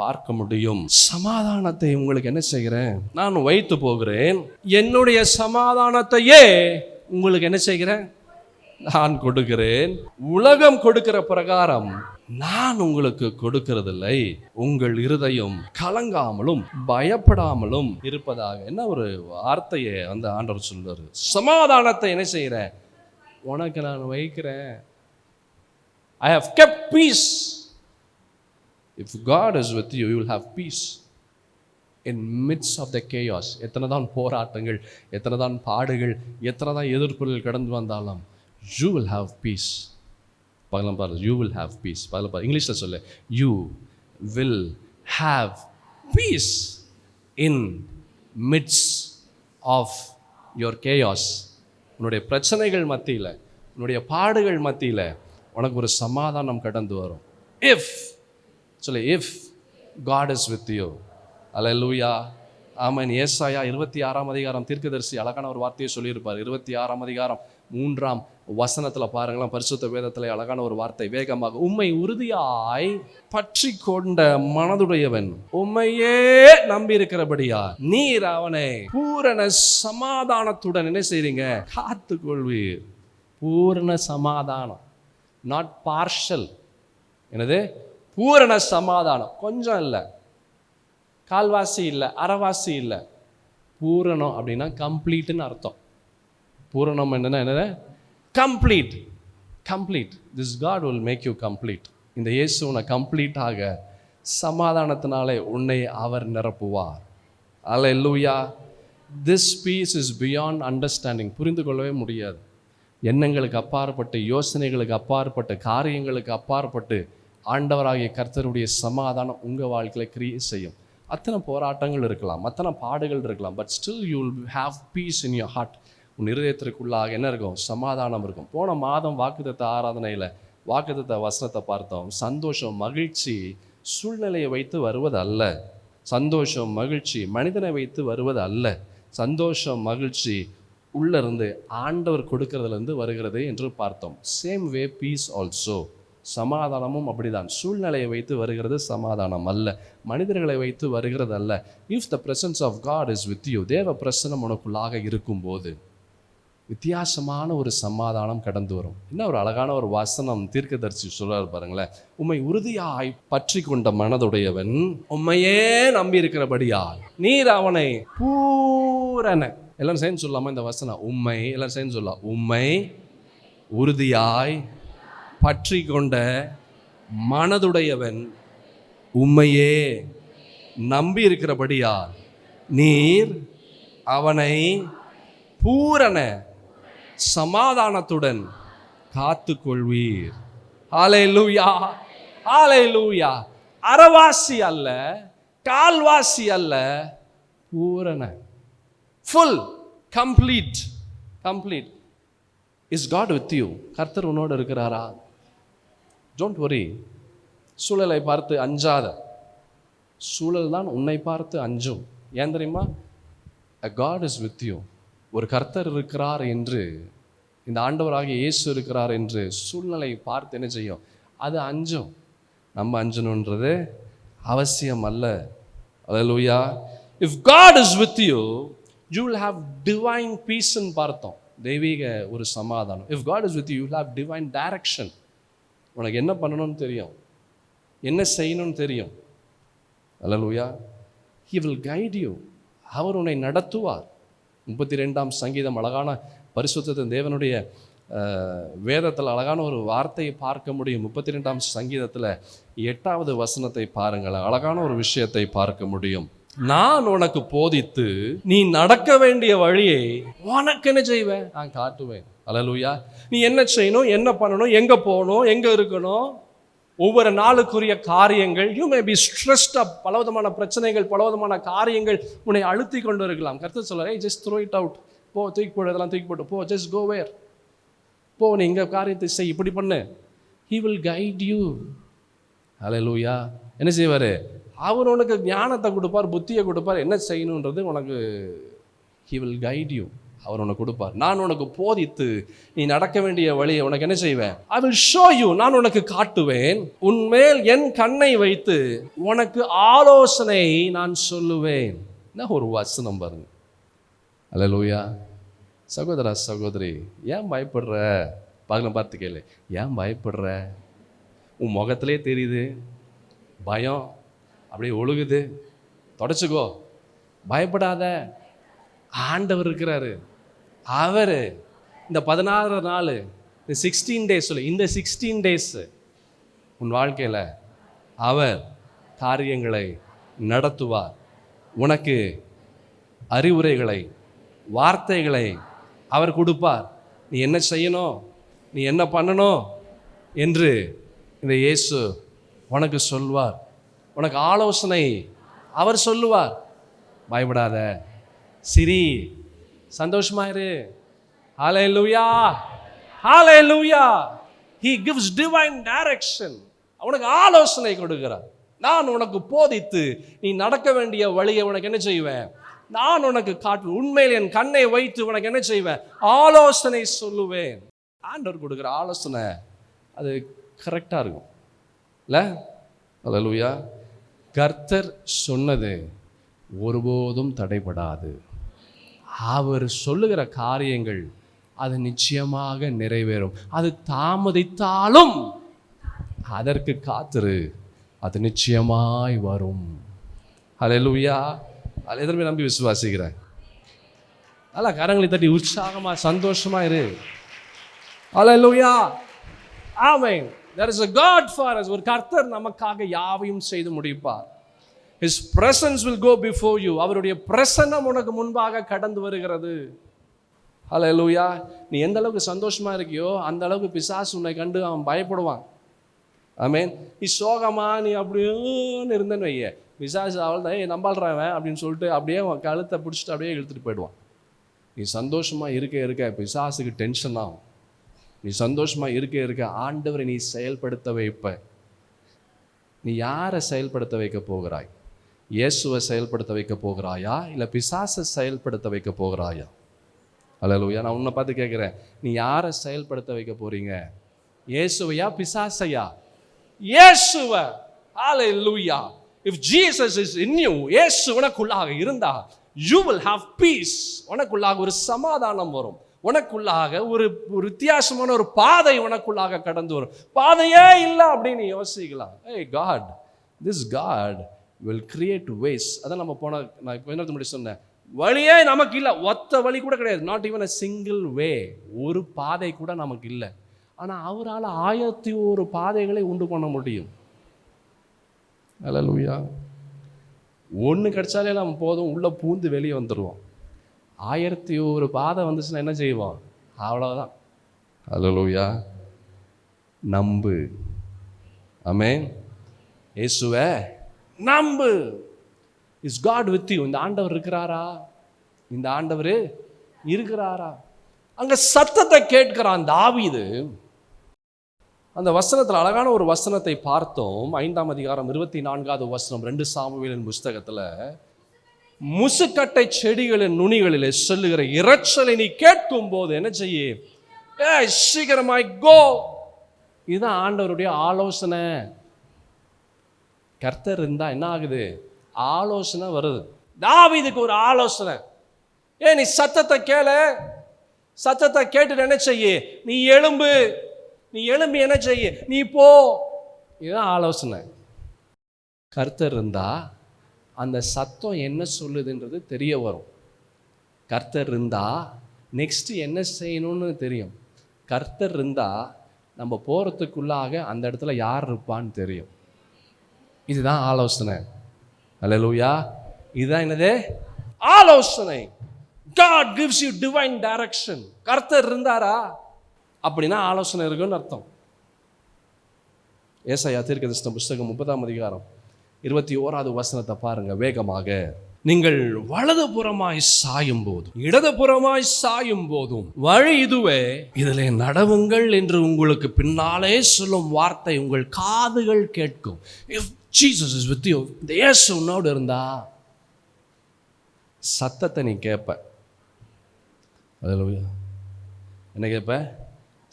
Speaker 1: பார்க்க முடியும். சமாதானத்தை உங்களுக்கு என்ன செய்கிறேன்? நான் வைத்து போகிறேன், என்னுடைய சமாதானத்தையே உங்களுக்கு என்ன செய்கிறேன்? நான் கொடுக்கிறேன். உலகம் கொடுக்கிற பிரகாரம் நான் உங்களுக்கு கொடுக்கிறதில்லை. உங்கள் இருதயம் கலங்காமலும் பயப்படாமலும் இருப்பதாக. என்ன ஒரு வார்த்தையை ஆண்டவர் சொல்றாரு. சமாதானத்தை என்ன செய்கிறேன், உனக்கு நான் வைக்கிறேன். I have kept peace. If God is with you, you will have peace in midst of the chaos. எத்தனை தான் போராட்டங்கள், எத்தனை தான் பாடுகள், எத்தனை தான் எதிர்ப்புகள் கடந்து வந்தாலும் you will have peace. பகலம் பாரு, you will have peace. பகலம் பாரு, இங்கிலீஷில் சொல்லு, you will have peace in midst of your chaos. உன்னுடைய பிரச்சனைகள் மத்தியில், உன்னுடைய பாடுகள் மத்தியில் உனக்கு ஒரு சமாதானம் கடந்து வரும். இஃப் சொல்லு, if God is with you. அல்லேலூயா, ஆமென். ஏசாயா 26ஆம் அதிகாரம் தீர்க்கதரிசி அழகான ஒரு வார்த்தையை சொல்லியிருப்பார். 26ஆம் அதிகாரம் 3ஆம் வசனத்தில் பாருங்களேன், பரிசுத்த வேதத்தில் அழகான ஒரு வார்த்தை. வேகமாக, உம்மை உறுதியாய் பற்றி கொண்ட மனதுடையவன் உம்மையே நம்பி இருக்கிறபடியா நீர் அவனை பூரண சமாதானத்துடன் என்ன செய்றீங்க, காத்து கொள்வீர். பூரண சமாதானம், நாட் பார்ஷல். என்னது? பூரண சமாதானம். கொஞ்சம் இல்லை, கால்வாசி இல்லை, அரைவாசி இல்லை. பூரணம் அப்படின்னா கம்ப்ளீட்னு அர்த்தம். பூரணம் என்னன்னா complete. Complete. This God will make you complete. இந்த இயேசு உன்னை கம்ப்ளீட்டாக சமாதானத்தினாலே உன்னை அவர் நிரப்புவார். அல்லேலூயா. This peace is beyond understanding. புரிந்து கொள்ளவே முடியாது. எண்ணங்களுக்கு அப்பாற்பட்டு, யோசனைகளுக்கு அப்பாற்பட்டு, காரியங்களுக்கு அப்பாற்பட்டு ஆண்டவராகிய கர்த்தருடைய சமாதானம் உங்கள் வாழ்க்கையில் கிரியேட் செய்யும். அத்தனை போராட்டங்கள் இருக்கலாம், அத்தனை பாடுகள் இருக்கலாம், but still you will have peace in your heart. உன் இருதயத்திற்குள்ளாக என்ன இருக்கும்? சமாதானம் இருக்கும். போன மாதம் வாக்குத்தத்த ஆராதனையில் வாக்குத்தத்த வசனத்தை பார்த்தோம். சந்தோஷம், மகிழ்ச்சி சூழ்நிலையை வைத்து வருவது அல்ல. சந்தோஷம், மகிழ்ச்சி மனிதனை வைத்து வருவது அல்ல. சந்தோஷம், மகிழ்ச்சி உள்ளிருந்து ஆண்டவர் கொடுக்கறதுலேருந்து வருகிறது என்று பார்த்தோம். Same way peace also. சமாதானமும் அப்படிதான். சூழ்நிலையை வைத்து வருகிறது சமாதானம் அல்ல, மனிதர்களை வைத்து வருகிறது அல்ல. If the presence of God is with you, தேவ பிரசன்னம் உனக்குள்ளாக இருக்கும்போது வித்தியாசமான ஒரு சமாதானம் கடந்து வரும். என்ன ஒரு அழகான ஒரு வசனம் தீர்க்கதரிசி சொல்றாரு பாருங்களேன். உம்மை உறுதியாய் பற்றி கொண்ட மனதுடையவன் உம்மையே நம்பி இருக்கிறபடியால் நீர் அவனை பூரண, எல்லாரும் சேர்ந்து சொல்லாமா இந்த வசனம்? உம்மை, எல்லாரும் சேர்ந்து சொல்லலாம். உம்மை உறுதியாய் பற்றி கொண்ட மனதுடையவன் உம்மையே நம்பி இருக்கிறபடியால் நீர் அவனை பூரண சமாதானத்துடன் காத்து கொள்வீர். ஹல்லேலூயா, ஹல்லேலூயா. அரைவாசி அல்ல, கால்வாசி அல்ல, பூரண, full, complete. Complete. Is God with you? கர்த்தர் உன்னோடு இருக்கிறாரா? Don't worry. சூழலை பார்த்து அஞ்சாத. சூழல் தான் உன்னை பார்த்து அஞ்சும். ஏன் தெரியுமா? a God is with you. ஒரு கர்த்தர் இருக்கிறார் என்று, இந்த ஆண்டவராகிய இயேசு இருக்கிறார் என்று சூழ்நிலை பார்த்து என்ன செய்யும்? அது அஞ்சும். நம்ம அஞ்சணுன்றது அவசியம் அல்ல. அல்லேலூயா. if God is with you, you will have divine peace ன்னு பார்த்தோம். தெய்வீக ஒரு சமாதானம். if God is with you, you will have divine direction. உனக்கு என்ன பண்ணணும்னு தெரியும், என்ன செய்யணும்னு தெரியும். அல்லேலூயா. he will guide you. அவர் உன்னை நடத்துவார். 32ஆம் சங்கீதம் அழகான பரிசுத்தத்தின் தேவனுடைய வேதத்தில் அழகான ஒரு வார்த்தையை பார்க்க முடியும். 32ஆம் சங்கீதத்தில் 8வது வசனத்தை பாருங்கள். அழகான ஒரு விஷயத்தை பார்க்க முடியும். நான் உனக்கு போதித்து நீ நடக்க வேண்டிய வழியை உனக்கு என்ன செய்வேன்? நான் காட்டுவேன். அல்லேலூயா. நீ என்ன செய்யணும், என்ன பண்ணணும், எங்க போகணும், எங்க இருக்கணும், ஒவ்வொரு நாளுக்குரிய காரியங்கள். யூ மே பி ஸ்ட்ரெஸ்ட் அப். பலவிதமான பிரச்சனைகள், பலவிதமான காரியங்கள் உன்னை அழுத்தி கொண்டு இருக்கலாம். கர்த்தர் சொல்றாரு, ஜஸ்ட் த்ரோ இட் அவுட். போ, தூக்கி போடு, இதெல்லாம் தூக்கி போட்டு போ. Just go where. போ, நீ இங்கே காரியத்தை செய், இப்படி பண்ணு. He will guide you. அல்லேலூயா. என்ன செய்வார்? அவர் உனக்கு ஞானத்தை கொடுப்பார், புத்தியை கொடுப்பார், என்ன செய்யணுன்றது உனக்கு. He will guide you. அவர் உனக்கு கொடுப்பார். நான் உனக்கு போதித்து நீ நடக்க வேண்டிய வழியை உனக்கு என்ன செய்வேன்? I will show you. நான் உனக்கு காட்டுவேன். உன்மேல் என் கண்ணை வைத்து உனக்கு ஆலோசனை நான் சொல்லுவேன். என்ன ஒரு வசனம் பாருங்க. அல்லேலூயா. சகோதரா, சகோதரி, ஏன் பயப்படுற? பக்கத்தில் பார்த்து கேளு, ஏன் பயப்படுற? உன் முகத்திலே தெரியுது பயம், அப்படியே ஒழுகுது. தொடச்சிக்கோ, பயப்படாத. ஆண்டவர் இருக்கிறாரு. அவர் இந்த 16 நாள், இந்த 16 டேஸ், இந்த 16 டேஸ் உன் வாழ்க்கையில் அவர் காரியங்களை நடத்துவார். உனக்கு அறிவுரைகளை, வார்த்தைகளை அவர் கொடுப்பார். நீ என்ன செய்யணும், நீ என்ன பண்ணணும் என்று இந்த இயேசு உனக்கு சொல்வார். உனக்கு ஆலோசனை அவர் சொல்லுவார். பயப்படாத, சிரி, சந்தோஷமாயிரு. ஹல்லேலூயா, ஹல்லேலூயா. He gives divine direction. உனக்கு ஆலோசனை கொடுக்கிறார். நான் உனக்கு போதித்து நீ நடக்க வேண்டிய வழியை உனக்கு என்ன செய்வேன், நான் உனக்கு காட்டு. உண்மையில் என் கண்ணை வைத்து உனக்கு என்ன செய்வேன், ஆலோசனை சொல்லுவேன். ஆண்டவர் கொடுக்குற ஆலோசனை அது கரெக்டாக இருக்கும் இல்லை? ஹல்லேலூயா. கர்த்தர் சொன்னது ஒருபோதும் தடைபடாது. அவர் சொல்லுகிற காரியங்கள் அது நிச்சயமாக நிறைவேறும். அது தாமதித்தாலும் அதற்கு காத்திரு, அது நிச்சயமாய் வரும். ஹல்லேலூயா. அது எதற்கு நம்பி விசுவாசிக்கிறேன். நல்லா கரங்களை தட்டி உற்சாகமா சந்தோஷமா இரு. ஹல்லேலூயா, ஆமென். There is a God for us. ஒரு கர்த்தர் நமக்காக யாவையும் செய்து முடிப்பார். His presence will go before you. அவருடைய பிரசன்னம் உனக்கு முன்பாக கடந்து வருகிறது. ஹல்லேலூயா. நீ எந்த அளவுக்கு சந்தோஷமா இருக்கியோ அந்த அளவுக்கு பிசாசு உன்னை கண்டு அவன் பயப்படுவான். ஆமென். நீ சோகமா நீ அப்படியே இருந்தேன்னு வைய, பிசாசு அவள் தான் நம்பாள்றாவன் அப்படின்னு சொல்லிட்டு அப்படியே அவன் கழுத்தை பிடிச்சிட்டு அப்படியே இழுத்துட்டு போயிடுவான். நீ சந்தோஷமா இருக்க பிசாசுக்கு டென்ஷன் ஆகும். நீ சந்தோஷமா இருக்க ஆண்டவரை நீ செயல்படுத்த வைப்ப. நீ யாரை செயல்படுத்த வைக்க போகிறாய்? இயேசுவை செயல்படுத்த வைக்க போகிறாயா, இல்லை பிசாசை செயல்படுத்த வைக்க போகிறாயா? ஹல்லேலூயா. நான் உன்னை பார்த்து கேட்குறேன், நீ யாரை செயல்படுத்த வைக்க போறீங்க? இயேசுவையா பிசாசையா? இயேசுவை. ஹல்லேலூயா. If Jesus is in you, இயேசு உனக்குள்ளாக இருந்தா, you will have peace. உனக்குள்ளாக ஒரு சமாதானம் வரும். உனக்குள்ளாக ஒரு வித்தியாசமான ஒரு பாதை உனக்குள்ளாக கடந்து வரும். பாதையே இல்லை அப்படின்னு யோசிக்கலாம். Hey God, this God will create ways. அதான் நம்ம நான் கொஞ்ச நேரத்துக்கு முன்னாடி சொன்னேன், வழியே நமக்கு இல்லை, ஒத்த வழி கூட கிடையாது. Not even a single way. ஒரு பாதை கூட நமக்கு இல்லை. ஆனால் அவரால் 1001 பாதைகளை உண்டு பண்ண முடியும். ஹல்லேலூயா. ஒன்று கிடைச்சாலே நம்ம போதும், உள்ளே பூந்து வெளியே வந்துடுவோம். 1001 பாதை வந்துச்சுன்னா என்ன செய்வோம்? அவ்வளோதான். ஹல்லேலூயா. நம்பு. ஆமென். இயேசுவே நம்பு. Is God with you. இந்த ஆண்டவர் இருக்கிறாரா? இந்த ஆண்டவர் இருக்கிறாரா? அங்க சத்தத்தை கேட்கிறான் தாவீது. அந்த வசனத்தில் அழகான ஒரு வசனத்தை பார்த்தோம். 5ஆம் அதிகாரம் 24வது வசனம் 2 சாமுவேலின் புஸ்தகத்தில், முசுக்கட்டை செடிகளின் நுனிகளிலே சொல்லுகிற இரைச்சலை நீ கேட்கும் போது என்ன செய்ய? சீக்கிரமாய் கோ. இதுதான் ஆண்டவருடைய ஆலோசனை. கர்த்தர் இருந்தா என்ன ஆகுது? ஆலோசனை வருது. தாவீதுக்கு ஒரு ஆலோசனை. நீ சத்தத்தை கேளு. சத்தத்தை கேட்டு என்ன செய்ய? நீ எழும்பு. நீ எழும்பி என்ன செய்ய? நீ போ. இதுதான் ஆலோசனை. கர்த்தர் இருந்தா அந்த சத்தம் என்ன சொல்லுதுன்றது தெரிய வரும். கர்த்தர் இருந்தா நெக்ஸ்ட் என்ன செய்யணும்னு தெரியும். கர்த்தர் இருந்தா நம்ம போகிறதுக்குள்ளாக அந்த இடத்துல யார் இருப்பான்னு தெரியும். இதுதான் ஆலோசனை. ஹல்லேலூயா. இதுதான் என்னது? ஆலோசனை. God gives you divine direction. கர்த்தர் இருந்தாரா அப்படின்னா ஆலோசனை இருக்குன்னு அர்த்தம். ஏசாயா தீர்க்கதரிசன புஸ்தகம் 30ஆம் அதிகாரம் 21வது வசனத்தை பாருங்க வேகமாக. நீங்கள் வலது புறமாய் சாயும் போதும் இடது புறமாய் சாயும் போதும் வழி இதுவே, இதிலே நடவுங்கள் என்று உங்களுக்கு பின்னாலே சொல்லும் வார்த்தை உங்கள் காதுகள் கேட்கும். If Jesus is with you, இந்த இயேசு உன்னோடு இருந்தா சத்தத்தை நீ கேட்ப. ஹல்லேலூயா. என்ன கேட்ப?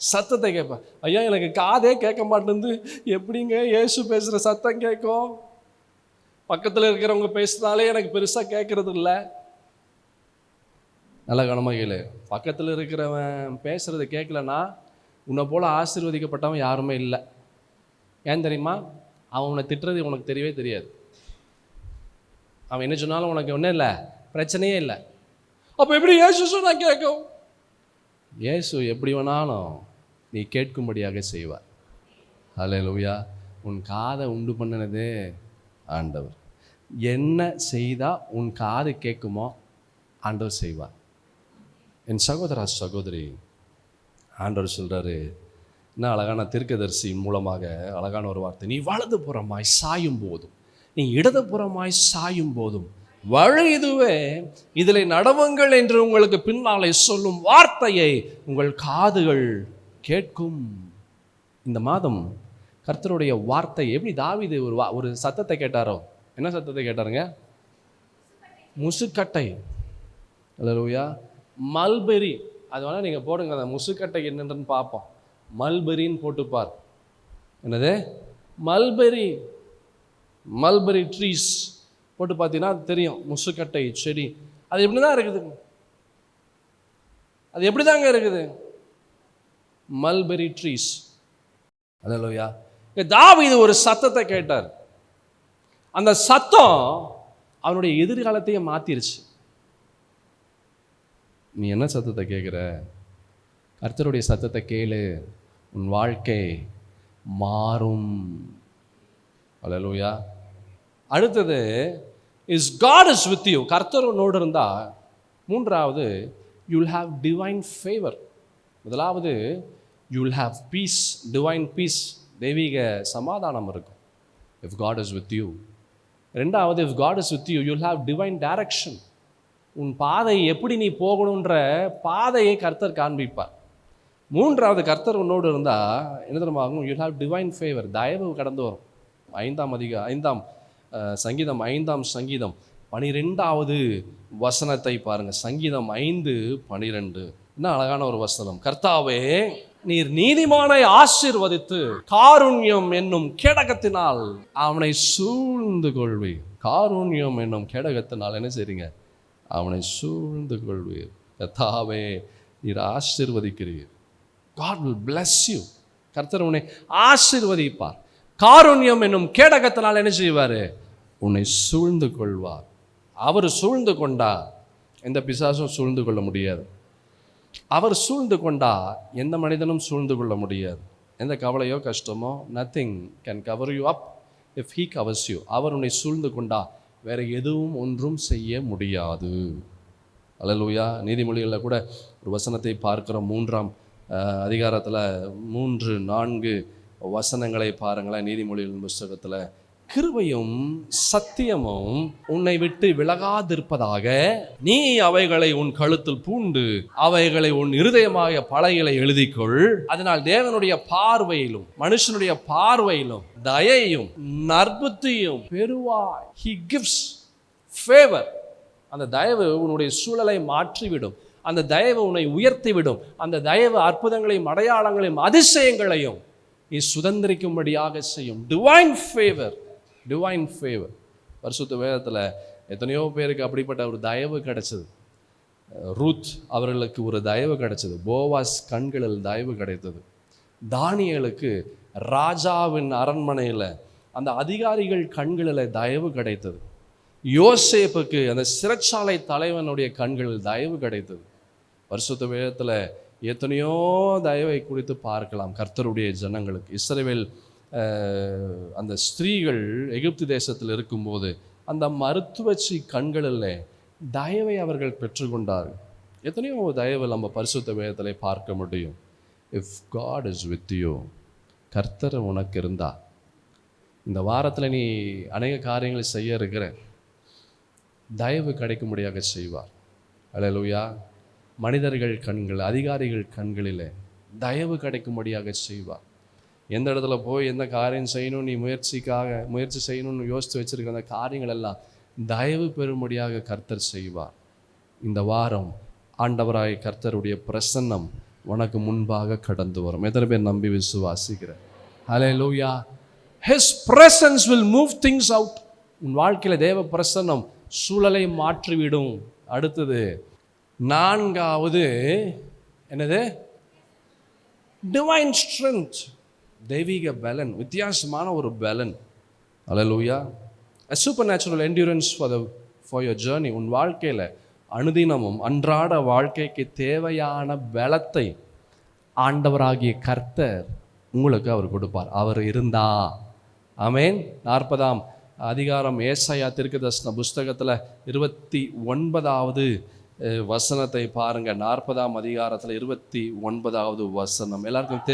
Speaker 1: சத்தத்தை கேட்ப. ஐயா எனக்கு காதே கேட்க மாட்டேங்குது, எப்படிங்க இயேசு பேசுகிற சத்தம் கேட்கும்? பக்கத்தில் இருக்கிறவங்க பேசுனாலே எனக்கு பெருசாக கேட்கறது இல்லை. நல்ல கவனமாக கேளு. பக்கத்தில் இருக்கிறவன் பேசுறது கேட்கலன்னா உன்னை போல் ஆசீர்வதிக்கப்பட்டவன் யாருமே இல்லை. ஏன் தெரியுமா? அவன் உன்னை திட்டுறது உனக்கு தெரியவே தெரியாது. அவன் என்ன சொன்னாலும் உனக்கு ஒன்றும் இல்லை, பிரச்சனையே இல்லை. அப்போ எப்படி இயேசு சொன்னா கேட்கும்? இயேசு எப்படி வேணாலும் நீ கேட்கும்படியாக செய்வார். ஹல்லேலூயா. உன் காதை உண்டு பண்ணினது ஆண்டவர். என்ன செய்தால் உன் காது கேட்குமோ ஆண்டவர் செய்வார். என் சகோதரா சகோதரி, ஆண்டவர் சொல்கிறாரு, என்ன அழகான தீர்க்கதரிசி மூலமாக அழகான ஒரு வார்த்தை. நீ வலது புறமாய் சாயும் போதும், நீ இடது புறமாய் சாயும் போதும் வழி இதுவே, இதில் நடவுங்கள் என்று உங்களுக்கு பின்னாலே சொல்லும் வார்த்தையை உங்கள் காதுகள் கேட்கும். இந்த மாதம் கர்த்தருடைய வார்த்தை எப்படி தாவீது ஒரு சத்தத்தை கேட்டாரோ? என்ன சத்தத்தை கேட்டாருங்க? முசுக்கட்டை. அல்லேலூயா. மல்பெரி, அது வேணால் நீங்கள் போடுங்க, அந்த முசுக்கட்டை என்னன்னு பார்ப்போம். மல்பெரின்னு போட்டுப்பார். என்னது? மல்பெரி. மல்பெரி ட்ரீஸ் போட்டு பார்த்தீங்கன்னா அது தெரியும். முசுக்கட்டை செடி அது எப்படி தான் இருக்குது? அது எப்படி தாங்க இருக்குது? Mulberry trees. அல்லேலூயா. தாவீது ஒரு சத்தத்தை கேட்டார். அந்த சத்தம் அவனுடைய எதிர்காலத்தையே மாத்திருச்சு. நீ என்ன சத்தத்தை கேட்குற? கர்த்தருடைய சத்தத்தை கேளு, உன் வாழ்க்கை மாறும். அல்லேலூயா. அடுத்தது is God is with you. கர்த்தர் உன்னோடு இருந்தால். மூன்றாவது, you will have divine favour. முதலாவது, you will have peace, divine peace, தெய்வீக சமாதானம் இருக்கும் if God is with you. ரெண்டாவது, if God is with you, you will have divine direction. உன் பாதை எப்படி நீ போகணுன்ற பாதையை கர்த்தர் காண்பிப்பார். மூன்றாவது, கர்த்தர் உன்னோடு இருந்தால் என்ன தெரியுமாகும்? யூ ஹாவ் டிவைன் ஃபேவர், தயவு கடந்து வரும். 5ஆம் சங்கீதம் 5ஆம் சங்கீதம் 12வது வசனத்தை பாருங்க. சங்கீதம் 5:12. என்ன அழகான ஒரு வசனம். கர்த்தாவே, நீர் நீதிமானை ஆசீர்வதித்து காருண்யம் என்னும் கேடகத்தினால் அவனை சூழ்ந்து கொள்வீர். காருண்யம் என்னும் கேடகத்தினால் என்ன செய்றீங்க? அவனை சூழ்ந்து கொள்வீர். கர்த்தாவே, நீர் ஆசீர்வதிக்கிறீர். God will bless you. கர்த்தர் உன்னை ஆசீர்வதிப்பார். காருண்யம் என்னும் கேடகத்தினால் என்ன செய்வார்? உன்னை சூழ்ந்து கொள்வார். அவர் சூழ்ந்து கொண்டா எந்த பிசாசும் சூழ்ந்து கொள்ள முடியாது. அவர் சூழ்ந்து கொண்டா எந்த மனிதனும் சூழ்ந்து கொள்ள முடியாது. எந்த கவலையோ கஷ்டமோ, nothing can cover you up if he covers you. அவர் உன்னை சூழ்ந்து கொண்டா வேற எதுவும் ஒன்றும் செய்ய முடியாது. அல்லேலூயா. நீதிமொழிகளில் கூட ஒரு வசனத்தை பார்க்கிறோம். 3ஆம் அதிகாரத்தில் 3-4 வசனங்களை பாருங்களேன். நீதிமொழிகளின் புஸ்தகத்தில், கிருபையும் சத்தியமும் உன்னை விட்டு விலகாதிருப்பதாக, நீ அவைகளை உன் கழுத்தில் பூண்டு அவைகளை உன் இருதயமாக பலகைகளை எழுதிக்கொள். அதனால் தேவனுடைய பார்வையிலும் மனுஷனுடைய பார்வையிலும் தயையும் நற்புத்தியும் பெறுவாய். He gives favor. அந்த தயவு உன்னுடைய சூழலை மாற்றிவிடும். அந்த தயவு உன்னை உயர்த்திவிடும். அந்த தயவு அற்புதங்களையும் அடையாளங்களையும் அதிசயங்களையும் நீ சுதந்திரிக்கும்படியாக செய்யும். Divine favour, divine favour. பரிசுத்த வேதத்தில் எத்தனையோ பேருக்கு அப்படிப்பட்ட ஒரு தயவு கிடைச்சது. ரூத் அவர்களுக்கு ஒரு தயவு கிடைச்சது. போவாஸ் கண்களில் தயவு கிடைத்தது. தானியேலுக்கு ராஜாவின் அரண்மனையில் அந்த அதிகாரிகள் கண்களில் தயவு கிடைத்தது. யோசேப்புக்கு அந்த சிறைச்சாலை தலைவனுடைய கண்களில் தயவு கிடைத்தது. பரிசுத்த வேதத்தில் எத்தனையோ தயவை குறித்து பார்க்கலாம். கர்த்தருடைய ஜனங்களுக்கு, இஸ்ரவேல் அந்த ஸ்திரீகள் எகிப்து தேசத்தில் இருக்கும்போது அந்த மருத்துவச்சி கண்களில் தயவை அவர்கள் பெற்றுக்கொண்டார்கள். எத்தனையோ தயவை நம்ம பரிசுத்த வேதத்தில் பார்க்க முடியும். If God is with you, கர்த்தர் உனக்கு இருந்தா, இந்த வாரத்தில் நீ அநேக காரியங்களை செய்ய இருக்கிற, தயவு கிடைக்கும்படியாக செய்வார். அல்லேலூயா. மனிதர்கள் கண்கள், அதிகாரிகள் கண்களில் தயவு கிடைக்கும்படியாக செய்வார். எந்த இடத்துல போய் எந்த காரியம் செய்யணும் நீ முயற்சி செய்யணும்னு யோசித்து வச்சிருக்க அந்த காரியங்கள் எல்லாம் தயவு பெறும்படியாக கர்த்தர் செய்வார். இந்த வாரம் ஆண்டவராய் கர்த்தருடைய பிரசன்னம் உனக்கு முன்பாக கடந்து வரும். எத்தனை பேர் நம்பி விசுவாசிக்கிற? ஹல்லேலூயா. His presence will move things out. உன் வாழ்க்கையில் தேவ பிரசன்னம் சூழலை மாற்றிவிடும். அடுத்தது 4வது என்னது? டிவைன் ஸ்ட்ரென்த், தெய்வீக பலன், வித்தியாசமான ஒரு பலன். அல்லேலூயா. a supernatural endurance for your journey. உன் வாழ்க்கையில் அனுதினமும் அன்றாட வாழ்க்கைக்கு தேவையான பலத்தை ஆண்டவராகிய கர்த்தர் உங்களுக்கு அவர் கொடுப்பார். அவர் இருந்தா. ஆமென். 40ஆம் அதிகாரம் ஏசாயா தீர்க்கதரிசன புஸ்தகத்தில் 29வது வசனத்தை பாருங்க. 40ஆம் அதிகாரத்தில் 29வது வசனம் எல்லாருக்கும்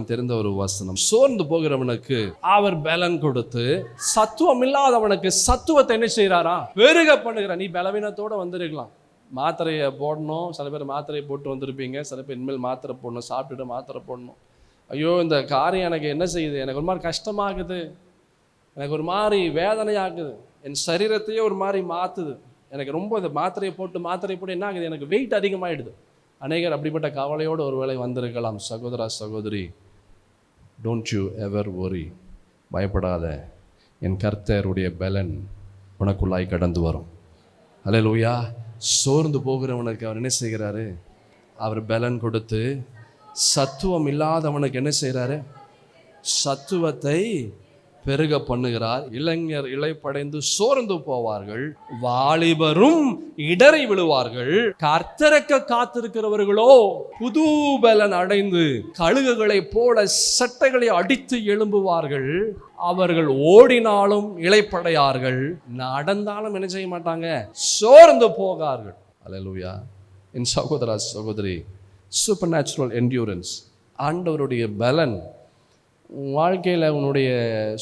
Speaker 1: தெரிந்த ஒரு வசனம். சோர்ந்து போகிறவனுக்கு அவர் பலன் கொடுத்து, சத்துவம் இல்லாதவனுக்கு சத்துவத்தை என்ன செய்யறாரா? பெருக பண்ணுகிறார். நீ பலவீனத்தோட வந்திருக்கலாம், மாத்திரையை போடணும். சில பேர் மாத்திரையை போட்டு வந்திருப்பீங்க. சில பேர் இனிமேல் மாத்திரை போடணும், சாப்பிட்டுட்டு மாத்திரை போடணும். ஐயோ இந்த காரியம் எனக்கு என்ன செய்யுது, எனக்கு ஒரு மாதிரி கஷ்டமாகுது, எனக்கு ஒரு மாதிரி வேதனையாகுது, என் சரீரத்தையே ஒரு மாதிரி மாற்றுது, எனக்கு ரொம்ப இந்த மாத்திரையை போட்டு என்ன ஆகுது, எனக்கு வெயிட் அதிகமாகிடுது. அநேகர் அப்படிப்பட்ட கவலையோடு ஒரு வேளை வந்திருக்கலாம். சகோதரா சகோதரி, டோன்ட் யூ எவர் worry. பயப்படாத, என் கர்த்தருடைய பலன் உனக்குள்ளாய் கடந்து வரும். அல்லேலூயா. சோர்ந்து போகிறவனுக்கு அவர் என்ன செய்கிறாரு? அவர் பலன் கொடுத்து, சத்துவம் இல்லாதவனுக்கு என்ன செய்கிறாரு? சத்துவத்தை பெருக பண்ணுகிறார். இளைஞர் இளைப்படைந்து சோர்ந்து போவார்கள், வாலிபரும் இடறி விழுவார்கள். கர்த்தருக்கு காத்திருக்கிறவர்களோ புது பலன் அடைந்து கழுகுகளைப் போல சட்டைகளை அடித்து எழும்புவார்கள். அவர்கள் ஓடினாலும் இளைப்படையார்கள், நடந்தாலும் என்ன செய்ய மாட்டாங்க? சோர்ந்து போகார்கள். அல்லேலூயா. என் சகோதரா சகோதரி, சூப்பர் நேச்சுரல் என்டியூரன்ஸ், ஆண்டவருடைய பலன் வாழ்க்கையில் உன்னுடைய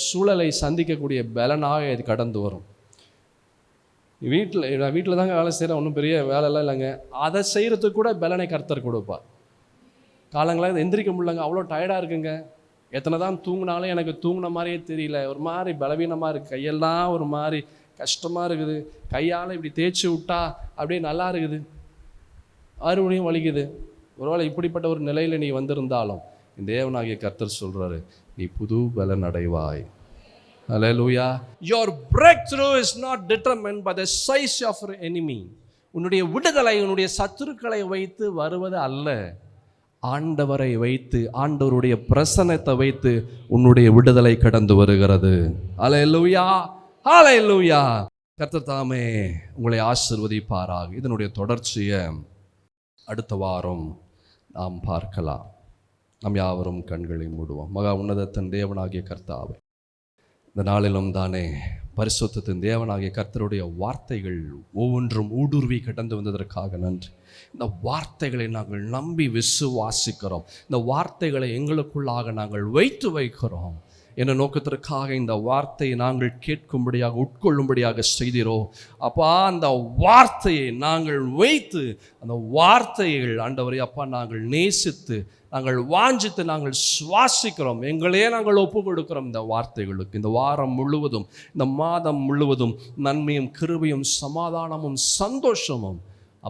Speaker 1: சூழலை சந்திக்கக்கூடிய பலனாக இது கடந்து வரும். வீட்டில் தாங்க வேலை செய்கிறேன், ஒன்றும் பெரிய வேலைலாம் இல்லைங்க, அதை செய்கிறதுக்கு கூட பலனை கர்த்தர் கொடுப்பார். காலங்களாக எந்திரிக்க முடியலங்க, அவ்வளோ டயர்டாக இருக்குங்க, எத்தனை தான் தூங்கினாலும் எனக்கு தூங்கின மாதிரியே தெரியல, ஒரு மாதிரி பலவீனமாக இருக்குது, கையெல்லாம் ஒரு மாதிரி கஷ்டமாக இருக்குது, கையால் இப்படி தேய்ச்சி விட்டா அப்படியே நல்லா இருக்குது, மறுபடியும் வலிக்குது. ஒருவேளை இப்படிப்பட்ட ஒரு நிலையில் நீ வந்திருந்தாலும் இந்த தேவனாகிய கர்த்தர் சொல்றாரு, நீ புது பலன் அடைவாய். Hallelujah. Your breakthrough is not determined by the size of your enemy. உன்னுடைய விடுதலை உன்னுடைய சத்துருக்களை வைத்து வருவது அல்ல, ஆண்டவரை வைத்து, ஆண்டவருடைய பிரசன்னத்தை வைத்து உன்னுடைய விடுதலை கடந்து வருகிறது. Hallelujah. Hallelujah. கர்த்தர் தாமே உங்களை ஆசீர்வதிப்பாராக. இதனுடைய தொடர்ச்சியை அடுத்த வாரம் நாம் பார்க்கலாம். நாம் யாவரும் கண்களை மூடுவோம். மகா உன்னதத்தின் தேவனாகிய கர்த்தாவே, இந்த நாளிலும் தானே பரிசுத்தத்தின் தேவனாகிய கர்த்தருடைய வார்த்தைகள் ஒவ்வொன்றும் ஊடுருவி கடந்து வந்ததற்காக நன்றி. இந்த வார்த்தைகளை நாங்கள் நம்பி விசுவாசிக்கிறோம், இந்த வார்த்தைகளை எங்களுக்குள்ளாக நாங்கள் வைக்கிறோம். என்ன நோக்கத்திற்காக இந்த வார்த்தையை நாங்கள் கேட்கும்படியாக உட்கொள்ளும்படியாக செய்தீரோ அப்பா, அந்த வார்த்தையை நாங்கள் வைத்து, அந்த வார்த்தைகள் ஆண்டவரே அப்பா நாங்கள் நேசித்து, நாங்கள் வாஞ்சித்து, நாங்கள் சுவாசிக்கிறோம், எங்களே நாங்கள் ஒப்பு கொடுக்கிறோம் இந்த வார்த்தைகளுக்கு. இந்த வாரம் முழுவதும், இந்த மாதம் முழுவதும் நன்மையும் கிருபையும் சமாதானமும் சந்தோஷமும்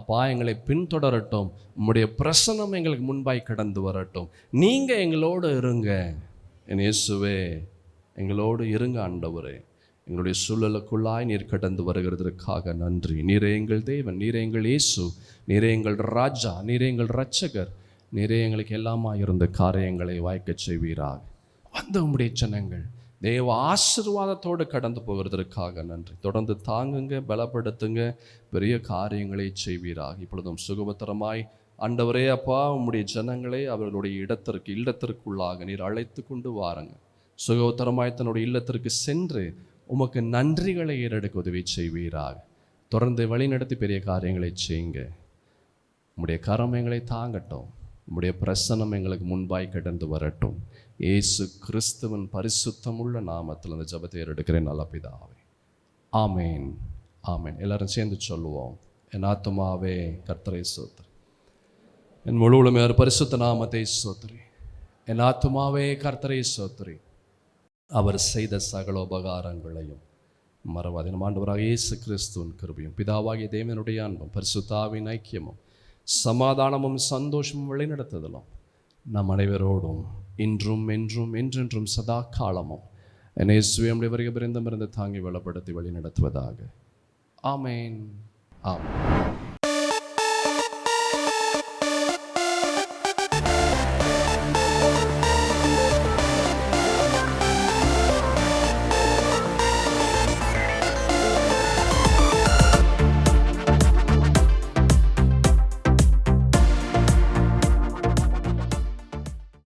Speaker 1: அப்பா எங்களை பின்தொடரட்டும். உம்முடைய பிரசன்னம் எங்களுக்கு முன்பாய் கடந்து வரட்டும். நீங்கள் எங்களோடு இருங்க என் இயேசுவே, எங்களோடு இருங்க ஆண்டவரே. எங்களுடைய சூழலுக்குள்ளாய் நீர் கடந்து வருகிறதற்காக நன்றி. நீரே எங்கள் தேவன், நீரே எங்கள் இயேசு, நீரே எங்கள் ராஜா, நீரே எங்கள் இரட்சகர், நீரே எங்களுக்கு எல்லாமா இருந்த காரியங்களை வாய்க்க செய்வீராக. வந்த உம்முடைய ஜனங்கள் தேவ ஆசீர்வாதத்தோடு கடந்து போகிறதற்காக நன்றி. தொடர்ந்து தாங்குங்க, பலப்படுத்துங்க, பெரிய காரியங்களை செய்வீராக. இப்பொழுதும் சுகபத்திரமாய் ஆண்டவரே அப்பா உம்முடைய ஜனங்களை அவர்களுடைய இல்லத்திற்குள்ளாக நீர் அழைத்து கொண்டு வாருங்க. சுகோத்தரமாய் தன்னுடைய இல்லத்திற்கு சென்று உமக்கு நன்றிகளை ஏறெடுக்க உதவி செய்வீராக. தொடர்ந்து வழிநடத்தி பெரிய காரியங்களை செய்யுங்க. உம்முடைய கரம் எங்களை தாங்கட்டும், உம்முடைய பிரசன்னம் எங்களுக்கு முன்பாய் கடந்து வரட்டும். இயேசு கிறிஸ்துவின் பரிசுத்தமுள்ள நாமத்தில் அந்த ஜெபத்தை ஏறெடுக்கிறேன் நல்ல பிதாவே, ஆமேன், ஆமேன். எல்லாரும் சேர்ந்து சொல்லுவோம். என் ஆத்துமாவே கர்த்தரை ஸ்தோத்திரி, என் முழு உலகமே பரிசுத்த நாமத்தை ஸ்தோத்திரி. என் ஆத்துமாவே கர்த்தரை ஸ்தோத்திரி, அவர் செய்த சகல உபகாரங்களையும் மறவாதே. நம் ஆண்டவராகிய இயேசு கிறிஸ்துவின் கிருபையும் பிதாவாகிய தேவனுடைய அன்பும் பரிசுத்தாவின் ஐக்கியமும் சமாதானமும் சந்தோஷமும் வழிநடத்துதலும் நம் அனைவரோடும் இன்றும் என்றும் என்றென்றும் சதா காலமும் என் இயேசுவே நம்முடைய வருகை பரிந்தும் இருந்து தாங்கி வளப்படுத்தி வழி நடத்துவதாக. ஆமேன், ஆமேன்.